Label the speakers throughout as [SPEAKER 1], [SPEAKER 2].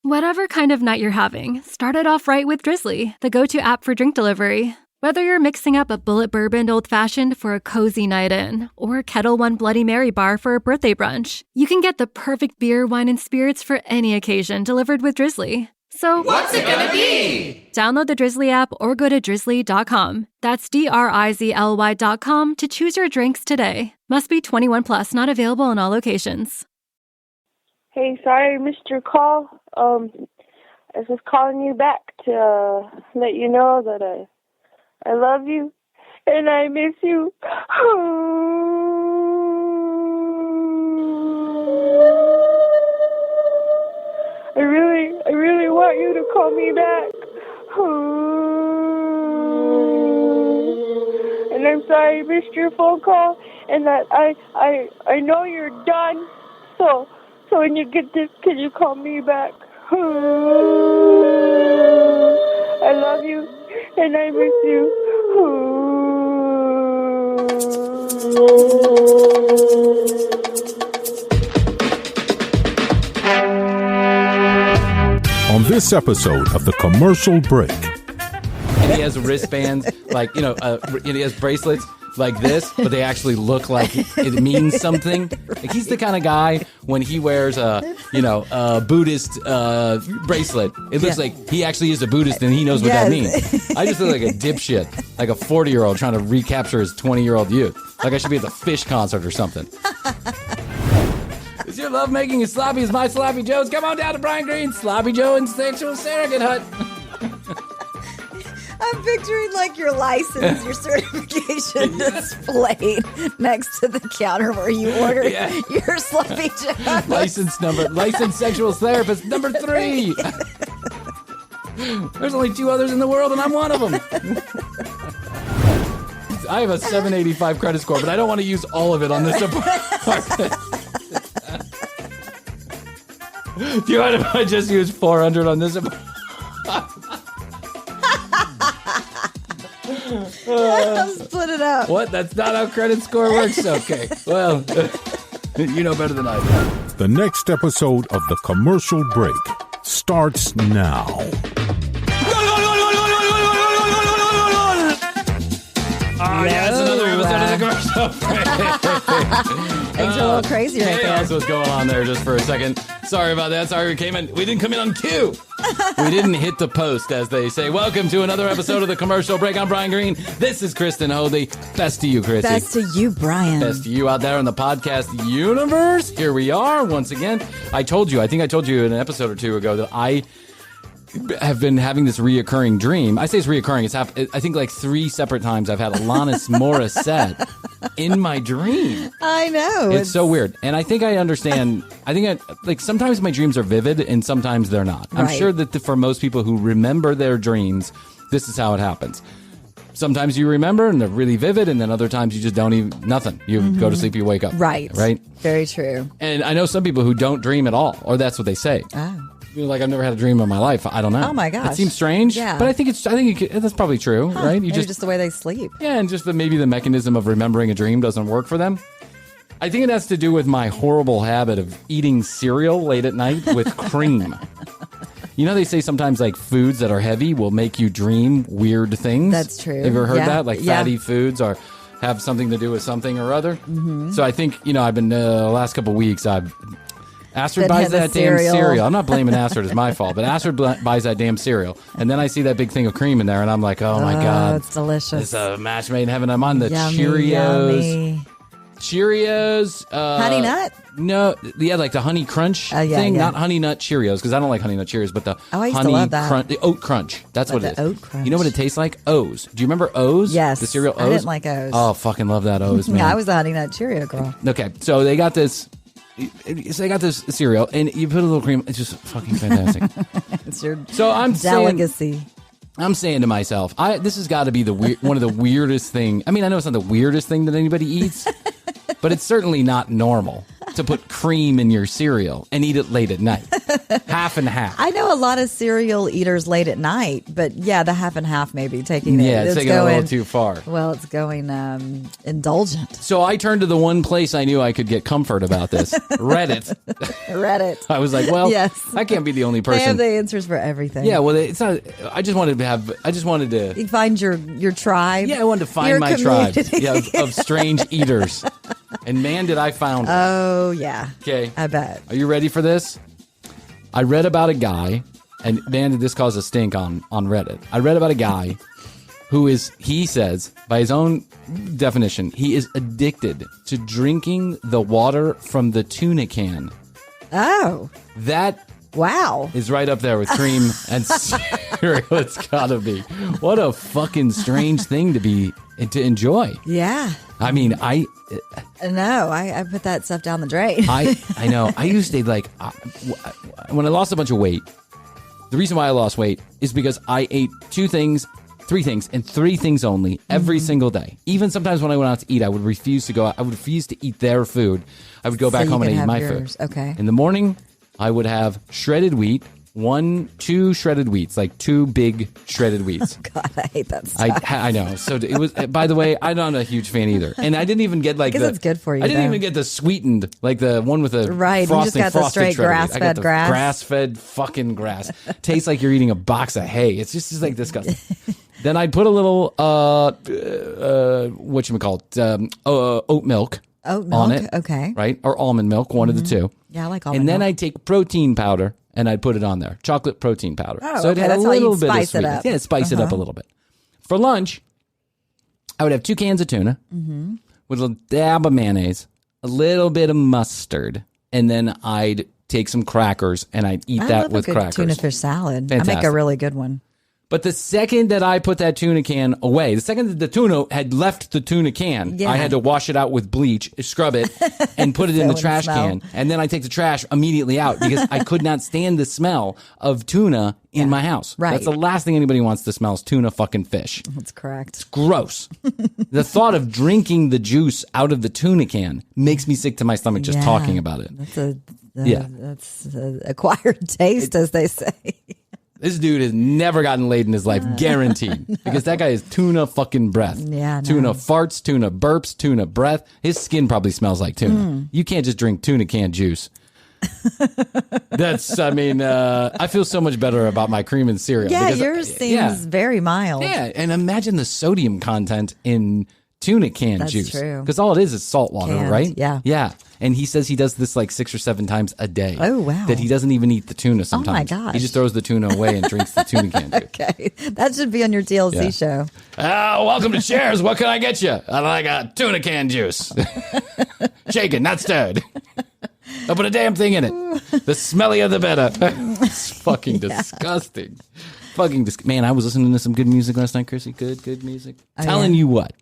[SPEAKER 1] Whatever kind of night you're having, start it off right with Drizzly, the go-to app for drink delivery. Whether you're mixing up a bullet bourbon old-fashioned for a cozy night in, or Kettle One Bloody Mary bar for a birthday brunch, you can get the perfect beer, wine, and spirits for any occasion delivered with Drizzly. So,
[SPEAKER 2] what's it gonna be?
[SPEAKER 1] Download the Drizzly app or go to drizzly.com. That's DRIZLY.com to choose your drinks today. Must be 21 plus, not available in all locations.
[SPEAKER 3] Hey, sorry I missed your call. I was just calling you back to let you know that I love you and I miss you. I really want you to call me back. And I'm sorry I missed your phone call and that I know you're done. So when you get this, can you call me back? I love you and I miss you.
[SPEAKER 4] On this episode of The Commercial Break.
[SPEAKER 5] And he has wristbands, like, and he has bracelets like this, but they actually look like it means something. Like, he's the kind of guy, when he wears a Buddhist bracelet, it looks like he actually is a Buddhist and he knows what that means. I just look like a dipshit, like a 40-year-old trying to recapture his 20-year-old youth. Like I should be at the Fish concert or something. Is your love making as sloppy as my sloppy Joe's? Come on down to Bryan Green's Sloppy Joe and Sexual Surrogate Hut.
[SPEAKER 6] I'm picturing like your license, your certification displayed next to the counter where you order your sloppy Joe.
[SPEAKER 5] Licensed sexual therapist number 3. There's only 2 others in the world and I'm one of them. I have a 785 credit score, but I don't want to use all of it on this apartment. Do you mind if I just use 400 on this apartment?
[SPEAKER 6] Split it up.
[SPEAKER 5] What? That's not how credit score works? Okay. Well, you know better than I do.
[SPEAKER 4] The next episode of The Commercial Break starts now.
[SPEAKER 5] Oh, yes, another episode of The Commercial Break.
[SPEAKER 6] Things are a little crazy right there.
[SPEAKER 5] That's what's going on there just for a second. Sorry about that. Sorry we didn't come in on cue. We didn't hit the post, as they say. Welcome to another episode of The Commercial Break. I'm Bryan Green. This is Christina Hoadley. Best to you, Krissy.
[SPEAKER 6] Best to you, Bryan.
[SPEAKER 5] Best to you out there in the podcast universe. Here we are once again. I think I told you in an episode or 2 ago that I have been having this reoccurring dream. I say it's reoccurring. It's I think like 3 separate times I've had Alanis Morissette in my dream.
[SPEAKER 6] I know.
[SPEAKER 5] It's so weird. And I think I understand. Like sometimes my dreams are vivid and sometimes they're not. I'm sure that for most people who remember their dreams, this is how it happens. Sometimes you remember and they're really vivid, and then other times you just don't even, nothing. You go to sleep, you wake up.
[SPEAKER 6] Right. Very true.
[SPEAKER 5] And I know some people who don't dream at all, or that's what they say.
[SPEAKER 6] Oh.
[SPEAKER 5] Like, I've never had a dream in my life. I don't know.
[SPEAKER 6] Oh my gosh,
[SPEAKER 5] it seems strange.
[SPEAKER 6] Yeah,
[SPEAKER 5] but I think that's probably true, right?
[SPEAKER 6] Maybe just the way they sleep.
[SPEAKER 5] Yeah, and just maybe the mechanism of remembering a dream doesn't work for them. I think it has to do with my horrible habit of eating cereal late at night with cream. You know, they say sometimes like foods that are heavy will make you dream weird things.
[SPEAKER 6] That's true.
[SPEAKER 5] Have you ever heard that? Like fatty foods have something to do with something or other. Mm-hmm. So I think I've been the last couple of weeks Astrid buys that damn cereal. I'm not blaming Astrid. It's my fault. But Astrid buys that damn cereal. And then I see that big thing of cream in there, and I'm like, oh, my God.
[SPEAKER 6] It's delicious.
[SPEAKER 5] It's a match made in heaven. I'm on the
[SPEAKER 6] yummy,
[SPEAKER 5] Cheerios.
[SPEAKER 6] Yummy.
[SPEAKER 5] Cheerios.
[SPEAKER 6] Honey Nut?
[SPEAKER 5] No. Yeah, like the Honey Crunch thing. Yeah. Not Honey Nut Cheerios, because I don't like Honey Nut Cheerios, but the
[SPEAKER 6] I used
[SPEAKER 5] Honey
[SPEAKER 6] to love that.
[SPEAKER 5] Crunch. The Oat Crunch. That's what it is.
[SPEAKER 6] The Oat Crunch.
[SPEAKER 5] You know what it tastes like? O's. Do you remember O's?
[SPEAKER 6] Yes.
[SPEAKER 5] The cereal O's?
[SPEAKER 6] I didn't like O's.
[SPEAKER 5] Oh, fucking love that O's, man.
[SPEAKER 6] Yeah, I was a Honey Nut Cheerio girl.
[SPEAKER 5] Okay, so they got this... So I got this cereal, and you put a little cream. It's just fucking fantastic.
[SPEAKER 6] It's your
[SPEAKER 5] delicacy. I'm saying to myself, this has got to be one of the weirdest thing. I mean, I know it's not the weirdest thing that anybody eats, but it's certainly not normal to put cream in your cereal and eat it late at night. half and half.
[SPEAKER 6] I know a lot of cereal eaters late at night, but yeah, the half and half maybe taking
[SPEAKER 5] Yeah, it's taking it a little too far.
[SPEAKER 6] Well, it's going indulgent.
[SPEAKER 5] So I turned to the one place I knew I could get comfort about this, Reddit.
[SPEAKER 6] Reddit.
[SPEAKER 5] I was like, well,
[SPEAKER 6] yes.
[SPEAKER 5] I can't be the only person.
[SPEAKER 6] They have the answers for everything.
[SPEAKER 5] Yeah, well, it's not. I just wanted to.
[SPEAKER 6] You find your tribe.
[SPEAKER 5] Yeah, I wanted to find
[SPEAKER 6] your
[SPEAKER 5] my
[SPEAKER 6] community.
[SPEAKER 5] tribe of strange eaters. And man, did I found it.
[SPEAKER 6] Oh, yeah.
[SPEAKER 5] Okay.
[SPEAKER 6] I bet.
[SPEAKER 5] Are you ready for this? I read about a guy, and man, did this cause a stink on Reddit. I read about a guy who he says, by his own definition, he is addicted to drinking the water from the tuna can.
[SPEAKER 6] Oh.
[SPEAKER 5] That
[SPEAKER 6] wow.
[SPEAKER 5] is right up there with cream and cereal. It's gotta be. What a fucking strange thing to enjoy.
[SPEAKER 6] Yeah.
[SPEAKER 5] I mean,
[SPEAKER 6] No, I put that stuff down the drain.
[SPEAKER 5] I know. I used to when I lost a bunch of weight, the reason why I lost weight is because I ate three things, and three things only every single day. Even sometimes when I went out to eat, I would refuse to go out. I would refuse to eat their food. I would go back home and eat my food.
[SPEAKER 6] Okay.
[SPEAKER 5] In the morning, I would have shredded wheat. 2 shredded wheats, like 2 big shredded wheats.
[SPEAKER 6] God, I hate that stuff.
[SPEAKER 5] I know. So it was. By the way, I'm not a huge fan either, and I didn't even get
[SPEAKER 6] because it's good for you.
[SPEAKER 5] I didn't even get the sweetened, like the one with the
[SPEAKER 6] right.
[SPEAKER 5] frosting.
[SPEAKER 6] You just got the straight grass-fed grass.
[SPEAKER 5] Grass-fed fucking grass. Tastes like you're eating a box of hay. It's just like disgusting. Then I'd put a little whatchamacallit, oat milk.
[SPEAKER 6] Oat milk
[SPEAKER 5] on it.
[SPEAKER 6] Okay.
[SPEAKER 5] Right, or almond milk, one of the two.
[SPEAKER 6] Yeah, I like almond
[SPEAKER 5] And then
[SPEAKER 6] milk.
[SPEAKER 5] I'd take protein powder. And I'd put it on there. Chocolate protein powder.
[SPEAKER 6] Oh,
[SPEAKER 5] so it
[SPEAKER 6] okay.
[SPEAKER 5] had
[SPEAKER 6] That's
[SPEAKER 5] a
[SPEAKER 6] how
[SPEAKER 5] little
[SPEAKER 6] you'd
[SPEAKER 5] bit of
[SPEAKER 6] spice it
[SPEAKER 5] sweetness.
[SPEAKER 6] up.
[SPEAKER 5] Yeah, spice it up a little bit. For lunch, I would have 2 cans of tuna with a dab of mayonnaise, a little bit of mustard, and then I'd take some crackers and I'd eat
[SPEAKER 6] I
[SPEAKER 5] that
[SPEAKER 6] love
[SPEAKER 5] with
[SPEAKER 6] a good
[SPEAKER 5] crackers.
[SPEAKER 6] tuna fish salad.
[SPEAKER 5] Fantastic.
[SPEAKER 6] I make a really good one.
[SPEAKER 5] But the second that I put that tuna can away, the second that the tuna had left the tuna can,
[SPEAKER 6] Yeah.
[SPEAKER 5] I had to wash it out with bleach, scrub it, and put it in the
[SPEAKER 6] wouldn't
[SPEAKER 5] trash
[SPEAKER 6] smell.
[SPEAKER 5] can. And then I take the trash immediately out because I could not stand the smell of tuna in my house.
[SPEAKER 6] Right.
[SPEAKER 5] That's the last thing anybody wants to smell is tuna fucking fish.
[SPEAKER 6] That's correct.
[SPEAKER 5] Gross. The thought of drinking the juice out of the tuna can makes me sick to my stomach just talking about it.
[SPEAKER 6] That's a acquired taste, as they say.
[SPEAKER 5] This dude has never gotten laid in his life, guaranteed. Because that guy is tuna fucking breath.
[SPEAKER 6] Yeah,
[SPEAKER 5] Tuna farts, tuna burps, tuna breath. His skin probably smells like tuna. You can't just drink tuna can juice. I feel so much better about my cream and cereal.
[SPEAKER 6] Yeah,
[SPEAKER 5] because,
[SPEAKER 6] yours seems very mild.
[SPEAKER 5] Yeah, and imagine the sodium content in tuna can
[SPEAKER 6] That's
[SPEAKER 5] juice.
[SPEAKER 6] true.
[SPEAKER 5] Because all it is salt water,
[SPEAKER 6] Canned,
[SPEAKER 5] right?
[SPEAKER 6] yeah.
[SPEAKER 5] Yeah. And he says he does this like 6 or 7 times a day.
[SPEAKER 6] Oh, wow.
[SPEAKER 5] That he doesn't even eat the tuna sometimes.
[SPEAKER 6] Oh, my gosh.
[SPEAKER 5] He just throws the tuna away and drinks the tuna can juice.
[SPEAKER 6] Okay. That should be on your TLC show.
[SPEAKER 5] Welcome to Shares. What can I get you? I like a tuna can juice. Shaken, not stirred. Don't put a damn thing in it. The smellier the better. It's fucking disgusting. Man, I was listening to some good music last night, Krissy. Good music. Telling you what.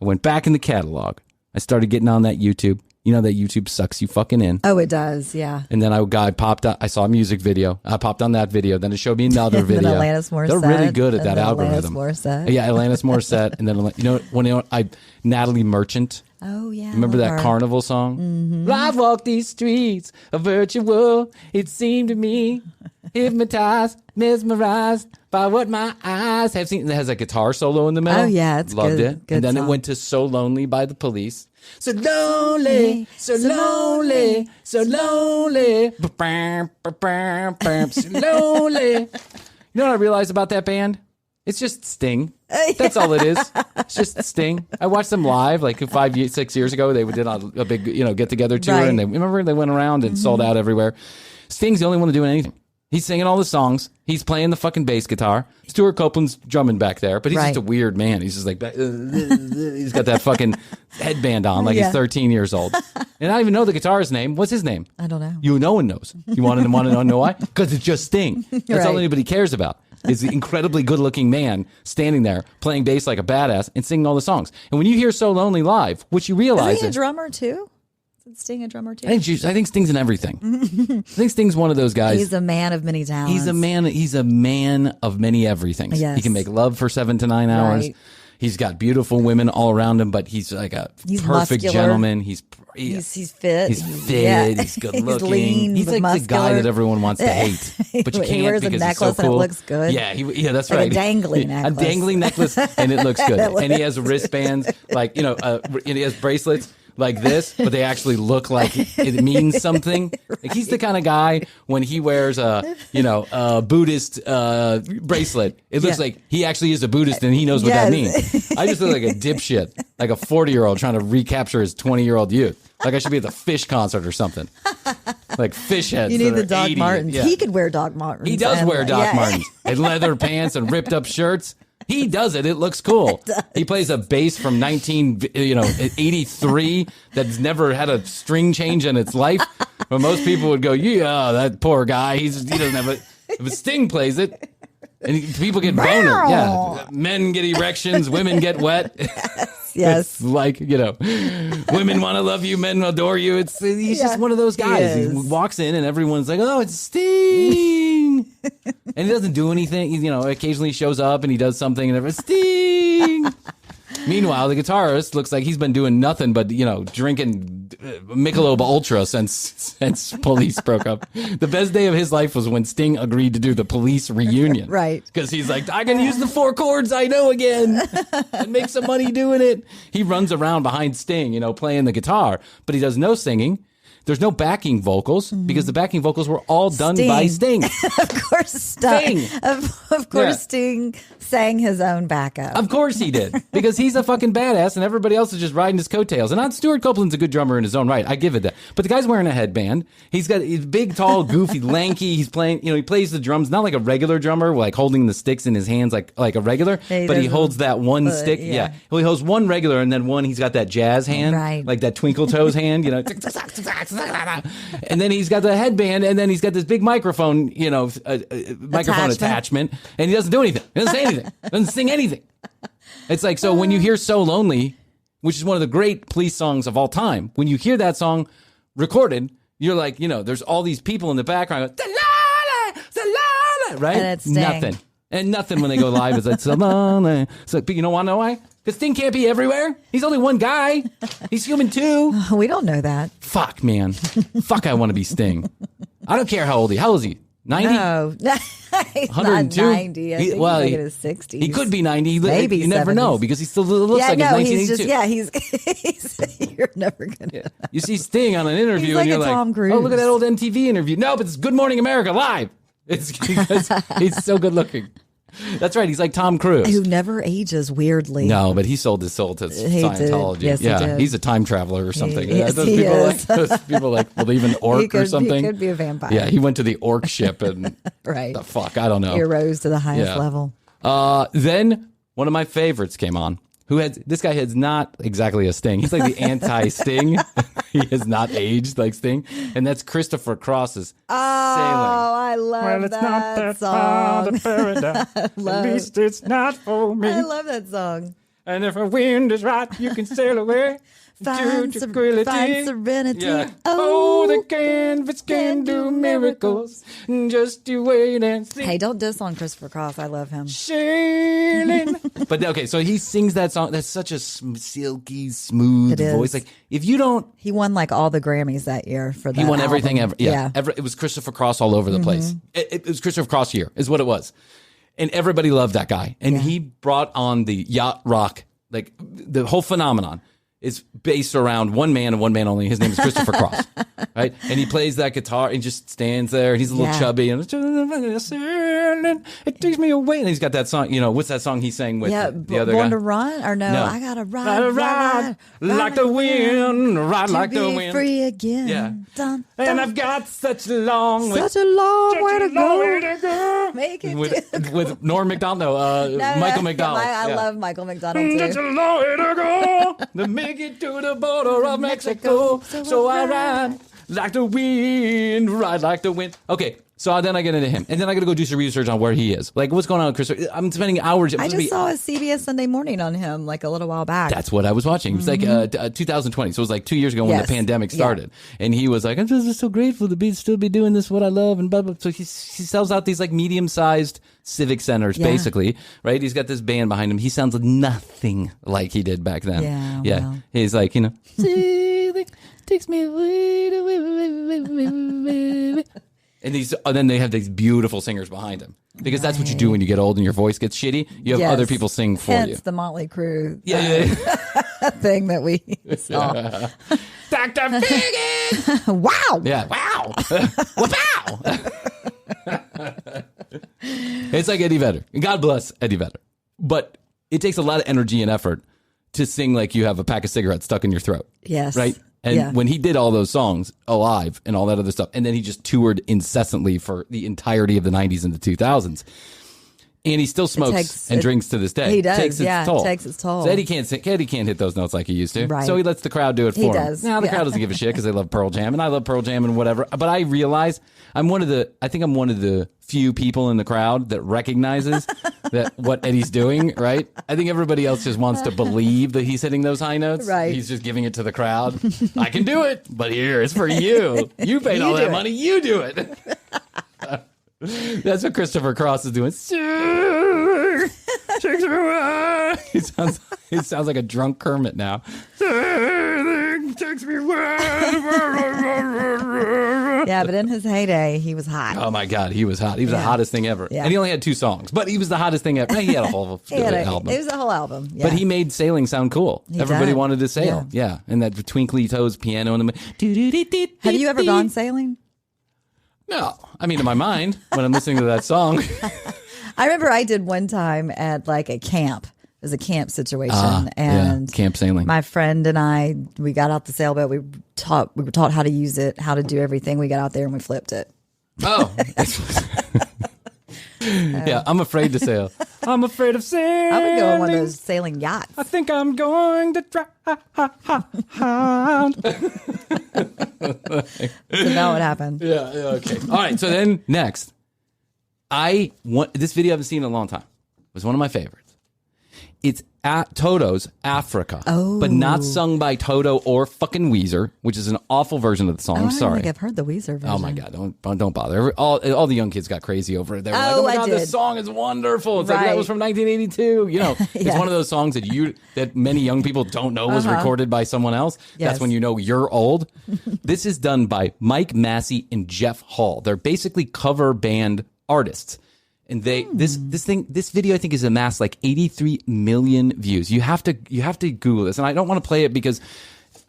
[SPEAKER 5] I went back in the catalog. I started getting on that YouTube. You know that YouTube sucks you fucking in.
[SPEAKER 6] Oh, it does, yeah.
[SPEAKER 5] And then I saw a music video. I popped on that video. Then it showed me another video.
[SPEAKER 6] And then Alanis Morissette.
[SPEAKER 5] They're really good at that algorithm.
[SPEAKER 6] Alanis Morissette.
[SPEAKER 5] Yeah, Alanis Morissette. And then Natalie Merchant.
[SPEAKER 6] Oh, yeah.
[SPEAKER 5] Remember that Carnival song? Mm-hmm. I walk these streets of virtual. It seemed to me hypnotized, mesmerized by what my eyes have seen. It has a guitar solo in the middle.
[SPEAKER 6] Oh, yeah. It's
[SPEAKER 5] Loved
[SPEAKER 6] good.
[SPEAKER 5] it. And then
[SPEAKER 6] song.
[SPEAKER 5] it went to So Lonely by the Police. So lonely, so lonely, so lonely, so lonely. You know what I realized about that band? It's just Sting. That's all it is. It's just Sting. I watched them live like 6 years ago. They did a big, get together tour,
[SPEAKER 6] Right.
[SPEAKER 5] and they went around and sold out everywhere. Sting's the only one doing anything. He's singing all the songs. He's playing the fucking bass guitar. Stuart Copeland's drumming back there, but he's just a weird man. He's just like, he's got that fucking headband on like he's 13 years old. And I don't even know the guitarist's name. What's his name?
[SPEAKER 6] I don't know.
[SPEAKER 5] No one knows. You want to know why? Because it's just Sting. That's all anybody cares about. Is the incredibly good-looking man standing there playing bass like a badass and singing all the songs. And when you hear So Lonely live, what you realize
[SPEAKER 6] Is he a drummer too? Is Sting a drummer too?
[SPEAKER 5] I think Sting's in everything. I think Sting's one of those guys.
[SPEAKER 6] He's a man of many talents.
[SPEAKER 5] He's a man of many everythings.
[SPEAKER 6] Yes.
[SPEAKER 5] He can make love for 7 to 9 hours.
[SPEAKER 6] Right.
[SPEAKER 5] He's got beautiful women all around him, but he's like a perfect
[SPEAKER 6] muscular.
[SPEAKER 5] gentleman. He's
[SPEAKER 6] He's fit.
[SPEAKER 5] He's fit. He's good looking.
[SPEAKER 6] He's lean.
[SPEAKER 5] He's like the guy that everyone wants to hate, but you can't
[SPEAKER 6] he wears
[SPEAKER 5] because
[SPEAKER 6] a necklace
[SPEAKER 5] he's so cool.
[SPEAKER 6] and it looks good.
[SPEAKER 5] Yeah, that's
[SPEAKER 6] Like
[SPEAKER 5] right.
[SPEAKER 6] a dangling necklace.
[SPEAKER 5] A dangling necklace, and it looks good. And he has wristbands, like and he has bracelets like this, but they actually look like it means something. Like he's the kind of guy when he wears a Buddhist bracelet, it looks like he actually is a Buddhist and he knows what that means. I just look like a dipshit, like a 40-year-old trying to recapture his 20-year-old youth. Like I should be at the Fish concert or something. Like Fish heads.
[SPEAKER 6] You need the
[SPEAKER 5] are
[SPEAKER 6] Doc
[SPEAKER 5] 80.
[SPEAKER 6] Martens.
[SPEAKER 5] Yeah.
[SPEAKER 6] He could wear Doc Martens.
[SPEAKER 5] He does wear Doc Martens and leather pants and ripped up shirts. He does it. It looks cool. He plays a bass from 1983 that's never had a string change in its life. But most people would go, yeah, that poor guy. He doesn't have a. If Sting plays it, and people get boner. Yeah, men get erections, women get wet.
[SPEAKER 6] Yes.
[SPEAKER 5] It's like, women want to love you, men adore you. He's just one of those guys. He walks in and everyone's like, oh, it's Sting. And he doesn't do anything. Occasionally he shows up and he does something and everyone's Sting. Meanwhile, the guitarist looks like he's been doing nothing but, drinking Michelob Ultra since Police broke up. The best day of his life was when Sting agreed to do the Police reunion.
[SPEAKER 6] Right.
[SPEAKER 5] Because he's like, I can use the 4 chords I know again and make some money doing it. He runs around behind Sting, playing the guitar, but he does no singing. There's no backing vocals because the backing vocals were all done by Sting.
[SPEAKER 6] Of course, Sting. Of course, Sting sang his own backup.
[SPEAKER 5] Of course he did, because he's a fucking badass and everybody else is just riding his coattails. And Stuart Copeland's a good drummer in his own right. I give it that. But the guy's wearing a headband. He's big, tall, goofy, lanky. He's playing, he plays the drums, not like a regular drummer, like holding the sticks in his hands like a regular, but he holds that one stick. Yeah. Well, he holds one regular and then one, he's got that jazz hand,
[SPEAKER 6] right,
[SPEAKER 5] like that Twinkle Toes hand, and then he's got the headband, and then he's got this big microphone, microphone attachment, and he doesn't do anything. He doesn't say anything. Doesn't sing anything. It's like, so when you hear So Lonely, which is one of the great Police songs of all time, when you hear that song recorded, you're like, there's all these people in the background going, right?
[SPEAKER 6] And it's
[SPEAKER 5] nothing. And nothing when they go live is like, so lonely. So, but you don't want to know why? Because Sting can't be everywhere. He's only one guy. He's human too.
[SPEAKER 6] We don't know that.
[SPEAKER 5] Fuck, man. Fuck, I want to be Sting. I don't care how old he is. How old is he? 90?
[SPEAKER 6] No. He's
[SPEAKER 5] 102?
[SPEAKER 6] not 90. I think he's like in his 60s.
[SPEAKER 5] He could be 90.
[SPEAKER 6] Maybe
[SPEAKER 5] you never
[SPEAKER 6] 70s.
[SPEAKER 5] know because he still looks like he's 1982.
[SPEAKER 6] He's you're never going to.
[SPEAKER 5] You see Sting on an interview
[SPEAKER 6] He's like
[SPEAKER 5] and you're
[SPEAKER 6] a
[SPEAKER 5] like,
[SPEAKER 6] Tom Cruise.
[SPEAKER 5] oh, look at that old MTV interview. No, but it's Good Morning America live. It's because he's so good looking. That's right. He's like Tom Cruise.
[SPEAKER 6] Who never ages weirdly.
[SPEAKER 5] No, but he sold his soul to Scientology.
[SPEAKER 6] Yes,
[SPEAKER 5] yeah,
[SPEAKER 6] he did.
[SPEAKER 5] He's a time traveler or something.
[SPEAKER 6] Yes,
[SPEAKER 5] those
[SPEAKER 6] he
[SPEAKER 5] people
[SPEAKER 6] is.
[SPEAKER 5] those people believe in orc or something.
[SPEAKER 6] He could be a vampire.
[SPEAKER 5] Yeah, he went to the orc ship and
[SPEAKER 6] right.
[SPEAKER 5] The fuck, I don't know.
[SPEAKER 6] He rose to the highest level.
[SPEAKER 5] Then one of my favorites came on. This guy has not exactly a Sting. He's like the anti-Sting. He has not aged like Sting. And that's Christopher Cross's Sailing.
[SPEAKER 6] I love that song.
[SPEAKER 5] Paradise. At least it's not for me.
[SPEAKER 6] I love that song.
[SPEAKER 5] And if a wind is right, you can sail away.
[SPEAKER 6] Find serenity.
[SPEAKER 5] Yeah.
[SPEAKER 6] Oh,
[SPEAKER 5] the canvas can do miracles. Just you wait and see.
[SPEAKER 6] Hey, don't diss on Christopher Cross. I love him.
[SPEAKER 5] Sailing. But okay, so he sings that song. That's such a silky, smooth voice. Like if you don't,
[SPEAKER 6] he won like all the Grammys that year for that.
[SPEAKER 5] He won everything
[SPEAKER 6] album.
[SPEAKER 5] ever. Yeah. It was Christopher Cross all over the place. It was Christopher Cross year, is what it was, and everybody loved that guy. And he brought on the yacht rock, like the whole phenomenon. Is based around one man and one man only. His name is Christopher Cross, right? And he plays that guitar and just stands there. And he's a little chubby and it takes me away. And he's got that song. What's that song he sang with the other
[SPEAKER 6] Born
[SPEAKER 5] guy?
[SPEAKER 6] to Run or no? I gotta
[SPEAKER 5] ride like the wind, ride like the wind,
[SPEAKER 6] free again.
[SPEAKER 5] Yeah,
[SPEAKER 6] dun, dun.
[SPEAKER 5] and I've got such a long
[SPEAKER 6] way to go. Make it
[SPEAKER 5] with Norm Macdonald, Michael McDonald.
[SPEAKER 6] I love Michael McDonald too.
[SPEAKER 5] Such a long way to go to make it to the border of Mexico. So I ride like the wind, ride like the wind. Okay, so then I get into him, and then I got to go do some research on where he is. Like, what's going on with Chris? I'm spending hours.
[SPEAKER 6] I just saw a CBS Sunday Morning on him like a little while back.
[SPEAKER 5] That's what I was watching. It was like 2020, so it was like 2 years ago when the pandemic started. And he was like, I'm just so grateful to still be doing this, what I love, and blah, blah. So he sells out these like medium-sized civic centers, basically, right? He's got this band behind him. He sounds nothing like he did back then.
[SPEAKER 6] Yeah.
[SPEAKER 5] He's like, takes me away. And then they have these beautiful singers behind him. Because that's what you do when you get old and your voice gets shitty. You have other people sing for you.
[SPEAKER 6] The Motley Crue
[SPEAKER 5] thing
[SPEAKER 6] that we saw.
[SPEAKER 5] Dr. Biggin!
[SPEAKER 6] Wow!
[SPEAKER 5] Yeah, wow! Wow! It's like Eddie Vedder. God bless Eddie Vedder. But it takes a lot of energy and effort to sing like you have a pack of cigarettes stuck in your throat.
[SPEAKER 6] Yes.
[SPEAKER 5] Right? And when he did all those songs, Alive and all that other stuff, and then he just toured incessantly for the entirety of the 90s and the 2000s. And he still smokes and drinks to this day.
[SPEAKER 6] He does,
[SPEAKER 5] takes its toll.
[SPEAKER 6] Takes its toll.
[SPEAKER 5] So Eddie can't hit those notes like he used to.
[SPEAKER 6] Right.
[SPEAKER 5] So he lets the crowd do it for him.
[SPEAKER 6] He does.
[SPEAKER 5] Now the crowd doesn't give a shit because they love Pearl Jam, and I love Pearl Jam and whatever. But I realize I think I'm one of the few people in the crowd that recognizes that what Eddie's doing, right? I think everybody else just wants to believe that he's hitting those high notes.
[SPEAKER 6] Right.
[SPEAKER 5] He's just giving it to the crowd. I can do it, but here, it's for you. You paid all that money. You do it. That's what Christopher Cross is doing. He sounds like a drunk Kermit now.
[SPEAKER 6] Yeah, but in his heyday, he was hot.
[SPEAKER 5] Oh my God, he was hot. He was the hottest thing ever.
[SPEAKER 6] Yeah.
[SPEAKER 5] And he only had 2 songs, but he was the hottest thing ever. He had a whole album.
[SPEAKER 6] It was a whole album. Yeah.
[SPEAKER 5] But he made sailing sound cool. Everybody wanted to sail. Yeah. And that twinkly toes piano in the
[SPEAKER 6] Have you ever gone sailing?
[SPEAKER 5] No. I mean, in my mind, when I'm listening to that song.
[SPEAKER 6] I remember I did one time at like a camp. It was a camp situation, and
[SPEAKER 5] camp sailing.
[SPEAKER 6] My friend and I, we got out the sailboat. We were taught how to use it, how to do everything. We got out there and we flipped it.
[SPEAKER 5] Oh, yeah. I'm afraid to sail. I'm afraid of sailing.
[SPEAKER 6] I would go on one of those sailing yachts.
[SPEAKER 5] I think I'm going to drown.
[SPEAKER 6] So now what happened?
[SPEAKER 5] Yeah. Okay. All right. So then next, this video I haven't seen in a long time. It was one of my favorites. It's Toto's Africa, but not sung by Toto or fucking Weezer, which is an awful version of the song. I'm sorry.
[SPEAKER 6] I don't think I've heard the Weezer version.
[SPEAKER 5] Oh my God, don't bother. All the young kids got crazy over it. They were like, oh my God, this song is wonderful. It's like that was from 1982. You know, it's one of those songs that many young people don't know was recorded by someone else.
[SPEAKER 6] Yes.
[SPEAKER 5] That's when you know you're old. This is done by Mike Massey and Jeff Hall. They're basically cover band artists. And this video I think has amassed like 83 million views. You have to Google this, and I don't want to play it because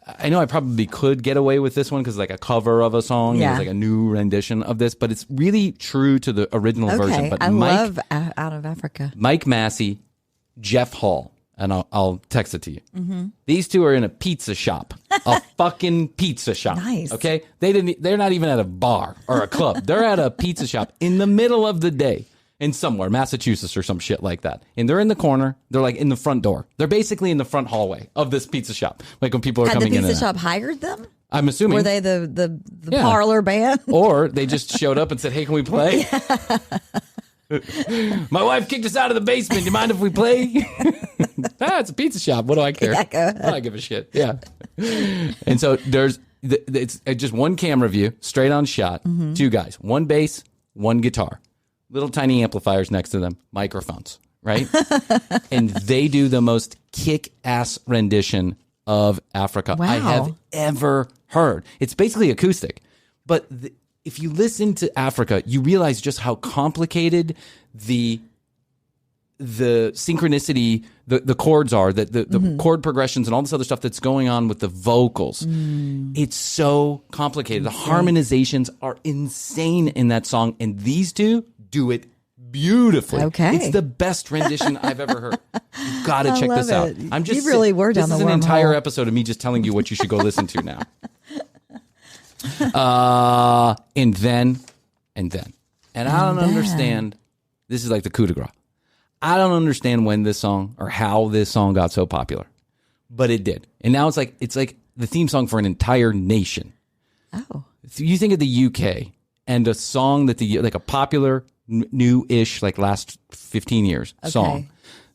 [SPEAKER 5] I know I probably could get away with this one because it's like a cover of a song, it's like a new rendition of this, but it's really true to the original version. But
[SPEAKER 6] I love Out of Africa.
[SPEAKER 5] Mike Massey, Jeff Hall, and I'll text it to you. Mm-hmm. These two are in a pizza shop, a fucking pizza shop.
[SPEAKER 6] Nice.
[SPEAKER 5] Okay, they're not even at a bar or a club. They're at a pizza shop in the middle of the day. In somewhere, Massachusetts or some shit like that. And they're in the corner. They're like in the front door. They're basically in the front hallway of this pizza shop. Like when people are coming in.
[SPEAKER 6] Had the pizza shop hired them?
[SPEAKER 5] I'm assuming.
[SPEAKER 6] Were they the parlor band?
[SPEAKER 5] Or they just showed up and said, hey, can we play? My wife kicked us out of the basement. Do you mind if we play? It's a pizza shop. What do I care?
[SPEAKER 6] Yeah, go ahead.
[SPEAKER 5] I don't give a shit. Yeah. And so it's just one camera view, straight on shot, 2 guys, 1 bass, 1 guitar. Little tiny amplifiers next to them, microphones, right? And they do the most kick-ass rendition of Africa I have ever heard. It's basically acoustic. But if you listen to Africa, you realize just how complicated the synchronicity, the chords are, the chord progressions and all this other stuff that's going on with the vocals. It's so complicated. The harmonizations are insane in that song. And these two do it beautifully.
[SPEAKER 6] Okay.
[SPEAKER 5] It's the best rendition I've ever heard. You've got to check this out.
[SPEAKER 6] You really were down the wormhole.
[SPEAKER 5] This is an entire episode of me just telling you what you should go listen to now. And then. And I don't understand. This is like the coup de grace. I don't understand when this song or how this song got so popular, but it did. And now it's like the theme song for an entire nation.
[SPEAKER 6] Oh.
[SPEAKER 5] So you think of the UK and a song that like a popular new-ish, like last 15 years song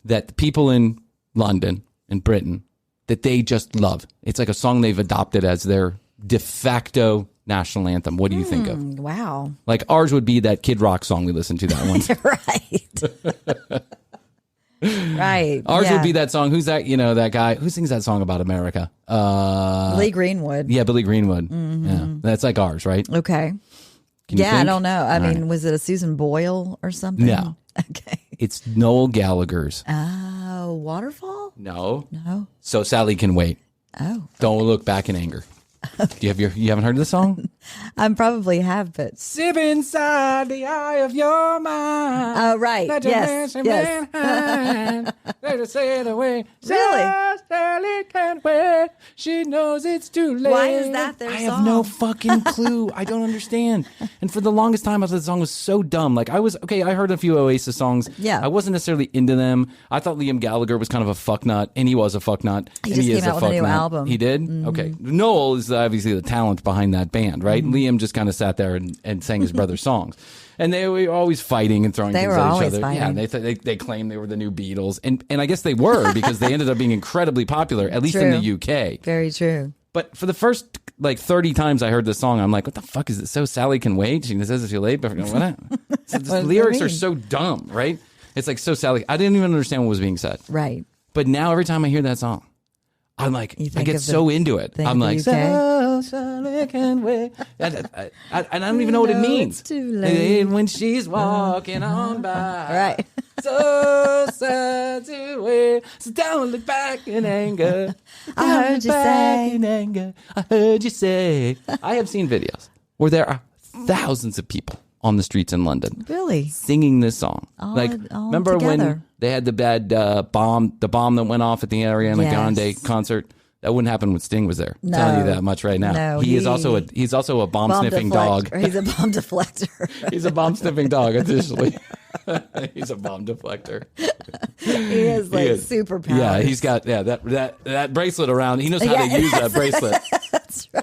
[SPEAKER 5] that the people in London and Britain, that they just love. It's like a song they've adopted as their de facto national anthem. What do you think of?
[SPEAKER 6] Wow.
[SPEAKER 5] Like ours would be that Kid Rock song we listened to that one.
[SPEAKER 6] Right. Right.
[SPEAKER 5] Ours would be that song. Who's that? That guy who sings that song about America?
[SPEAKER 6] Lee Greenwood.
[SPEAKER 5] Yeah, Billy Greenwood. Yeah, that's like ours, right?
[SPEAKER 6] Okay.
[SPEAKER 5] Can you think?
[SPEAKER 6] I don't know. I mean,
[SPEAKER 5] right.
[SPEAKER 6] was it a Susan Boyle or something?
[SPEAKER 5] No.
[SPEAKER 6] Okay.
[SPEAKER 5] It's Noel Gallagher's.
[SPEAKER 6] Oh, Waterfall?
[SPEAKER 5] No.
[SPEAKER 6] So
[SPEAKER 5] Sally Can Wait.
[SPEAKER 6] Oh.
[SPEAKER 5] Don't look back in anger. Do you haven't heard the song?
[SPEAKER 6] I probably have, but
[SPEAKER 5] Sip inside the eye of your mind.
[SPEAKER 6] Oh, right. Yes.
[SPEAKER 5] Let her say it away.
[SPEAKER 6] Really?
[SPEAKER 5] Sally can't wait. She knows it's too late.
[SPEAKER 6] Why is that their
[SPEAKER 5] I
[SPEAKER 6] song?
[SPEAKER 5] have no fucking clue. I don't understand. And for the longest time, I thought the song was so dumb. Like I heard a few Oasis songs.
[SPEAKER 6] Yeah.
[SPEAKER 5] I wasn't necessarily into them. I thought Liam Gallagher was kind of a fucknut, and he was a fucknut.
[SPEAKER 6] He
[SPEAKER 5] and
[SPEAKER 6] just
[SPEAKER 5] is
[SPEAKER 6] came out with a new
[SPEAKER 5] fucknut.
[SPEAKER 6] album.
[SPEAKER 5] He did?
[SPEAKER 6] Mm-hmm.
[SPEAKER 5] Okay. Noel is obviously the talent behind that band, right? Liam just kind of sat there and sang his brother's songs. And they were always fighting and throwing things at each other.
[SPEAKER 6] Fighting.
[SPEAKER 5] Yeah, they claimed they were the new Beatles. And I guess they were because they ended up being incredibly popular, at least in the UK.
[SPEAKER 6] Very true.
[SPEAKER 5] But for the first 30 times I heard this song, I'm like, what the fuck is it? So Sally Can Wait? She says it's too late. But what? The lyrics are so dumb, right? It's like, so Sally. I didn't even understand what was being said.
[SPEAKER 6] Right.
[SPEAKER 5] But now every time I hear that song, I'm like, I get so into it. I'm like, so Sally can wait. And I don't even know what it means.
[SPEAKER 6] It's too late.
[SPEAKER 5] And when she's walking on by.
[SPEAKER 6] Right.
[SPEAKER 5] So sad to wait. So don't look back in anger.
[SPEAKER 6] I heard you say.
[SPEAKER 5] In anger. I heard you say. I have seen videos where there are thousands of people on the streets in London.
[SPEAKER 6] Really?
[SPEAKER 5] Singing this song.
[SPEAKER 6] All
[SPEAKER 5] remember
[SPEAKER 6] together.
[SPEAKER 5] when they had the bad bomb that went off at the Ariana Grande concert? That wouldn't happen when Sting was there. I'm telling you that much right now.
[SPEAKER 6] No,
[SPEAKER 5] he's also a bomb sniffing dog.
[SPEAKER 6] He's a bomb deflector.
[SPEAKER 5] He's a bomb sniffing dog officially. He's a bomb deflector.
[SPEAKER 6] He has superpowers.
[SPEAKER 5] Yeah, he's got that bracelet around. He knows how to use that bracelet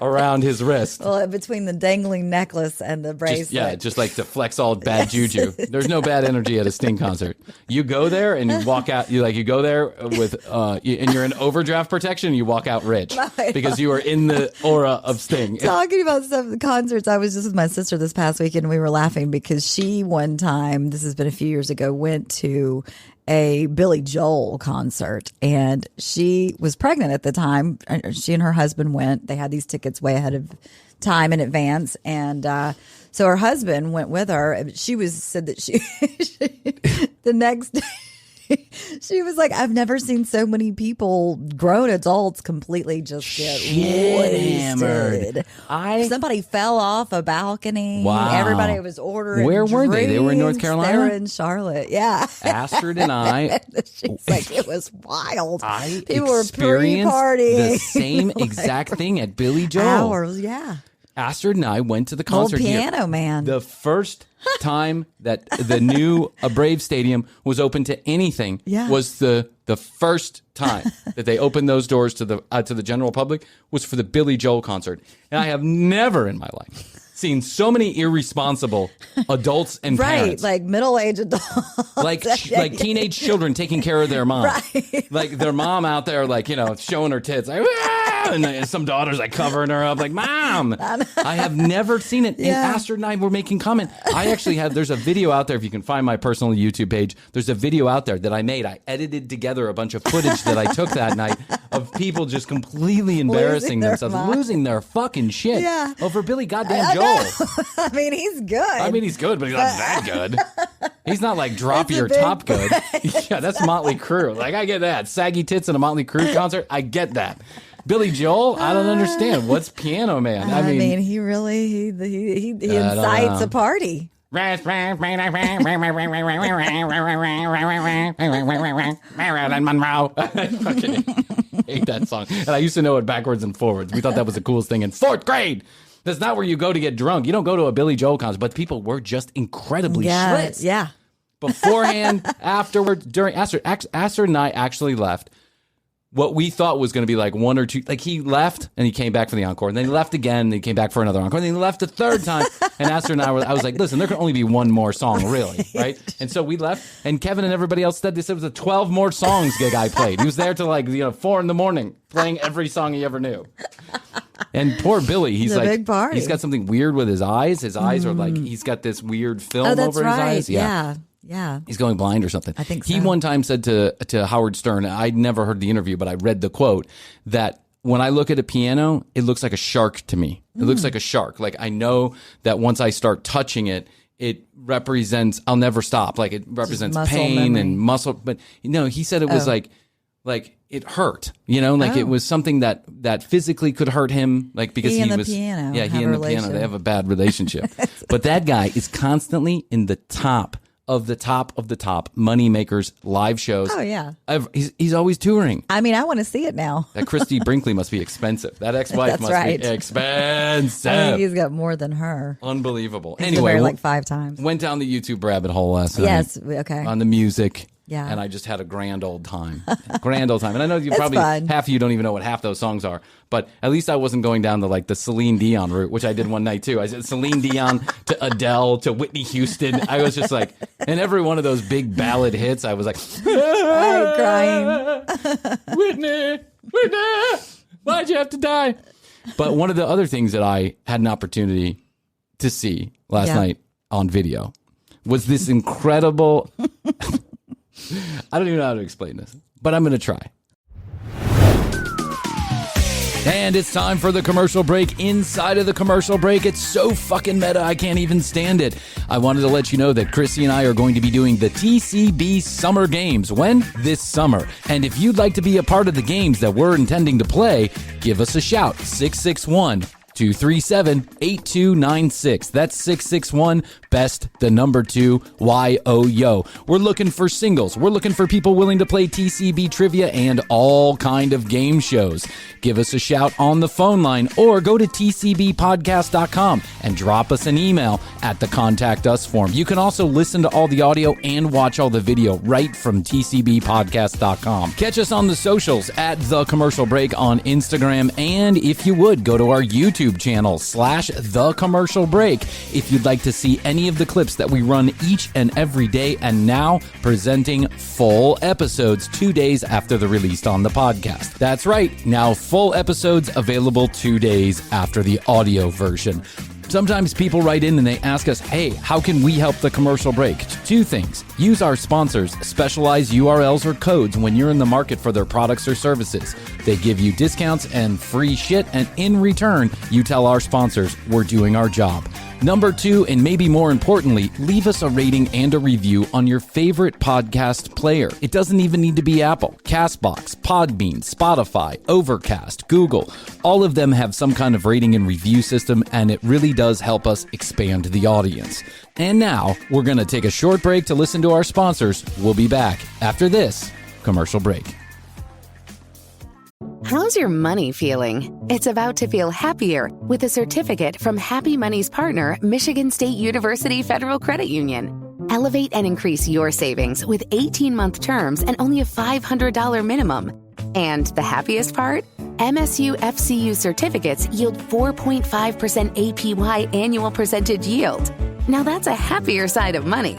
[SPEAKER 5] around his wrist.
[SPEAKER 6] Well, between the dangling necklace and the bracelet.
[SPEAKER 5] Just like to flex all bad juju. There's no bad energy at a Sting concert. You go there and you walk out. You go there with and you're in overdraft protection. And you walk out rich because you are in the aura of Sting.
[SPEAKER 6] Talking about some of the concerts, I was just with my sister this past weekend and we were laughing because she one time, this has been a few years ago, went to a Billy Joel concert and she was pregnant at the time. She and her husband went. They had these tickets way ahead of time in advance. And so her husband went with her. She said that she the next day, she was like, I've never seen so many people, grown adults, completely just get wasted. Somebody fell off a balcony.
[SPEAKER 5] Wow.
[SPEAKER 6] Everybody was ordering
[SPEAKER 5] Where were they? They were in North
[SPEAKER 6] drinks.
[SPEAKER 5] Carolina?
[SPEAKER 6] They were in Charlotte. Yeah.
[SPEAKER 5] Astrid and I.
[SPEAKER 6] She's like, it was wild.
[SPEAKER 5] People
[SPEAKER 6] were pre-partying.
[SPEAKER 5] The same exact thing at Billy Joel.
[SPEAKER 6] Hours, yeah.
[SPEAKER 5] Astrid and I went to the concert
[SPEAKER 6] Old Piano
[SPEAKER 5] here.
[SPEAKER 6] Man.
[SPEAKER 5] The first time that the new Brave Stadium was open to anything was the first time that they opened those doors to the general public was for the Billy Joel concert. And I have never in my life seen so many irresponsible adults and parents.
[SPEAKER 6] Right, like middle-aged adults.
[SPEAKER 5] Like teenage children taking care of their mom.
[SPEAKER 6] Right.
[SPEAKER 5] Like their mom out there, showing her tits. Like, and some daughters covering her up like, Mom. I have never seen it. And Astrid and I were making comment. I actually there's a video out there, if you can find my personal YouTube page, there's a video out there that I made. I edited together a bunch of footage that I took that night of people just completely embarrassing themselves, losing their fucking shit over Billy goddamn Joel.
[SPEAKER 6] I mean, he's good.
[SPEAKER 5] But he's not that good. He's not like drop your top good. Yeah, that's Motley Crue. I get that. Saggy tits in a Motley Crue concert. I get that. Billy Joel, I don't understand. What's Piano Man?
[SPEAKER 6] I mean, he really he incites a party.
[SPEAKER 5] Marilyn Monroe. I fucking hate that song. And I used to know it backwards and forwards. We thought that was the coolest thing in 4th grade. That's not where you go to get drunk. You don't go to a Billy Joel concert, but people were just incredibly schlitzed.
[SPEAKER 6] Yeah.
[SPEAKER 5] Beforehand, afterward, during Astrid and I actually left what we thought was going to be one or two. He left and he came back for the encore, and then he left again and he came back for another encore, and then he left a third time. And Astrid and I was like, listen, there can only be one more song, really, right? And so we left, and Kevin and everybody else said this. It was a 12 more songs the guy played. He was there till 4 a.m. playing every song he ever knew. And poor Billy, he's
[SPEAKER 6] big party.
[SPEAKER 5] He's got something weird with his eyes. His eyes are he's got this weird film over his eyes.
[SPEAKER 6] Yeah. Yeah.
[SPEAKER 5] He's going blind or something.
[SPEAKER 6] I think
[SPEAKER 5] He
[SPEAKER 6] so.
[SPEAKER 5] one time said to Howard Stern, I'd never heard the interview, but I read the quote, that when I look at a piano, it looks like a shark to me. It looks like a shark. Like I know that once I start touching it, it represents, I'll never stop. Like it represents pain
[SPEAKER 6] memory.
[SPEAKER 5] and muscle. But he said it was like it hurt, it was something that physically could hurt him. Like because
[SPEAKER 6] He
[SPEAKER 5] he
[SPEAKER 6] and the
[SPEAKER 5] was,
[SPEAKER 6] piano
[SPEAKER 5] yeah,
[SPEAKER 6] have
[SPEAKER 5] he
[SPEAKER 6] a
[SPEAKER 5] and the piano,
[SPEAKER 6] relationship.
[SPEAKER 5] they have a bad relationship. But that guy is constantly in the top of the top money makers live shows.
[SPEAKER 6] Oh, yeah.
[SPEAKER 5] He's always touring.
[SPEAKER 6] I mean, I want to see it now.
[SPEAKER 5] That Christy Brinkley must be expensive. That ex-wife
[SPEAKER 6] That's
[SPEAKER 5] must
[SPEAKER 6] right.
[SPEAKER 5] be expensive.
[SPEAKER 6] I think he's got more than her.
[SPEAKER 5] Unbelievable.
[SPEAKER 6] He's
[SPEAKER 5] Anyway,
[SPEAKER 6] been married like 5 times.
[SPEAKER 5] went down the YouTube rabbit hole last night.
[SPEAKER 6] Yes. Okay.
[SPEAKER 5] On the music.
[SPEAKER 6] Yeah.
[SPEAKER 5] And I just had a grand old time. Grand old time. And I know
[SPEAKER 6] It's
[SPEAKER 5] probably
[SPEAKER 6] fun.
[SPEAKER 5] half of you don't even know what half those songs are, but at least I wasn't going down the Celine Dion route, which I did one night too. I said Celine Dion to Adele to Whitney Houston. I was just like, and every one of those big ballad hits, I was like,
[SPEAKER 6] I'm crying.
[SPEAKER 5] Whitney, why'd you have to die? But one of the other things that I had an opportunity to see last night on video was this incredible, I don't even know how to explain this, but I'm going to try. And it's time for the commercial break. Inside of the commercial break, it's so fucking meta, I can't even stand it. I wanted to let you know that Krissy and I are going to be doing the TCB Summer Games. When? This summer. And if you'd like to be a part of the games that we're intending to play, give us a shout. 661-237-8296. That's 661 best the number 2 YOYO. We're looking for singles. We're looking for people willing to play TCB trivia and all kind of game shows. Give us a shout on the phone line or go to tcbpodcast.com and drop us an email at the Contact Us form. You can also listen to all the audio and watch all the video right from tcbpodcast.com. Catch us on the socials at The Commercial Break on Instagram, and if you would, go to our YouTube channel /The Commercial Break if you'd like to see any of the clips that we run each and every day, and now presenting full episodes 2 days after the release on the podcast. That's right, now full episodes available 2 days after the audio version. Sometimes people write in and they ask us, hey, how can we help the commercial break? 2 things. Use our sponsors' specialized URLs or codes when you're in the market for their products or services. They give you discounts and free shit, and in return, you tell our sponsors we're doing our job. Number 2, and maybe more importantly, leave us a rating and a review on your favorite podcast player. It doesn't even need to be Apple, Castbox, Podbean, Spotify, Overcast, Google. All of them have some kind of rating and review system, and it really does help us expand the audience. And now, we're going to take a short break to listen to our sponsors. We'll be back after this commercial break.
[SPEAKER 2] How's your money feeling? It's about to feel happier with a certificate from Happy Money's partner, Michigan State University Federal Credit Union. Elevate and increase your savings with 18-month terms and only a $500 minimum. And the happiest part? MSU FCU certificates yield 4.5% APY annual percentage yield. Now that's a happier side of money.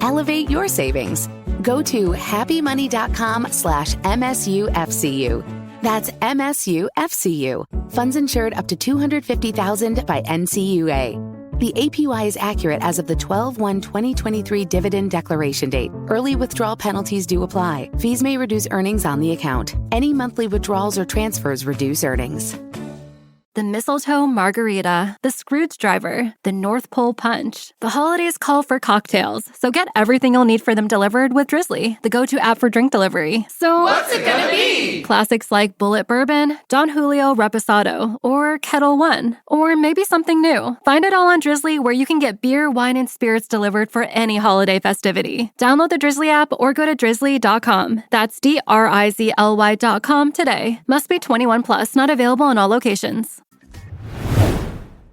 [SPEAKER 2] Elevate your savings. Go to happymoney.com/MSUFCU. That's MSUFCU. Funds insured up to $250,000 by NCUA. The APY is accurate as of the 12/1/2023 dividend declaration date. Early withdrawal penalties do apply. Fees may reduce earnings on the account. Any monthly withdrawals or transfers reduce earnings.
[SPEAKER 1] The mistletoe margarita, the Scrooge driver, the North Pole punch. The holidays call for cocktails, so get everything you'll need for them delivered with Drizzly, the go-to app for drink delivery. So
[SPEAKER 2] What's it gonna be?
[SPEAKER 1] Classics like Bullet Bourbon, Don Julio Reposado, or Kettle One, or maybe something new. Find it all on Drizzly, where you can get beer, wine, and spirits delivered for any holiday festivity. Download the Drizzly app or go to drizzly.com. That's DRIZLY.com today. Must be 21 plus, not available in all locations.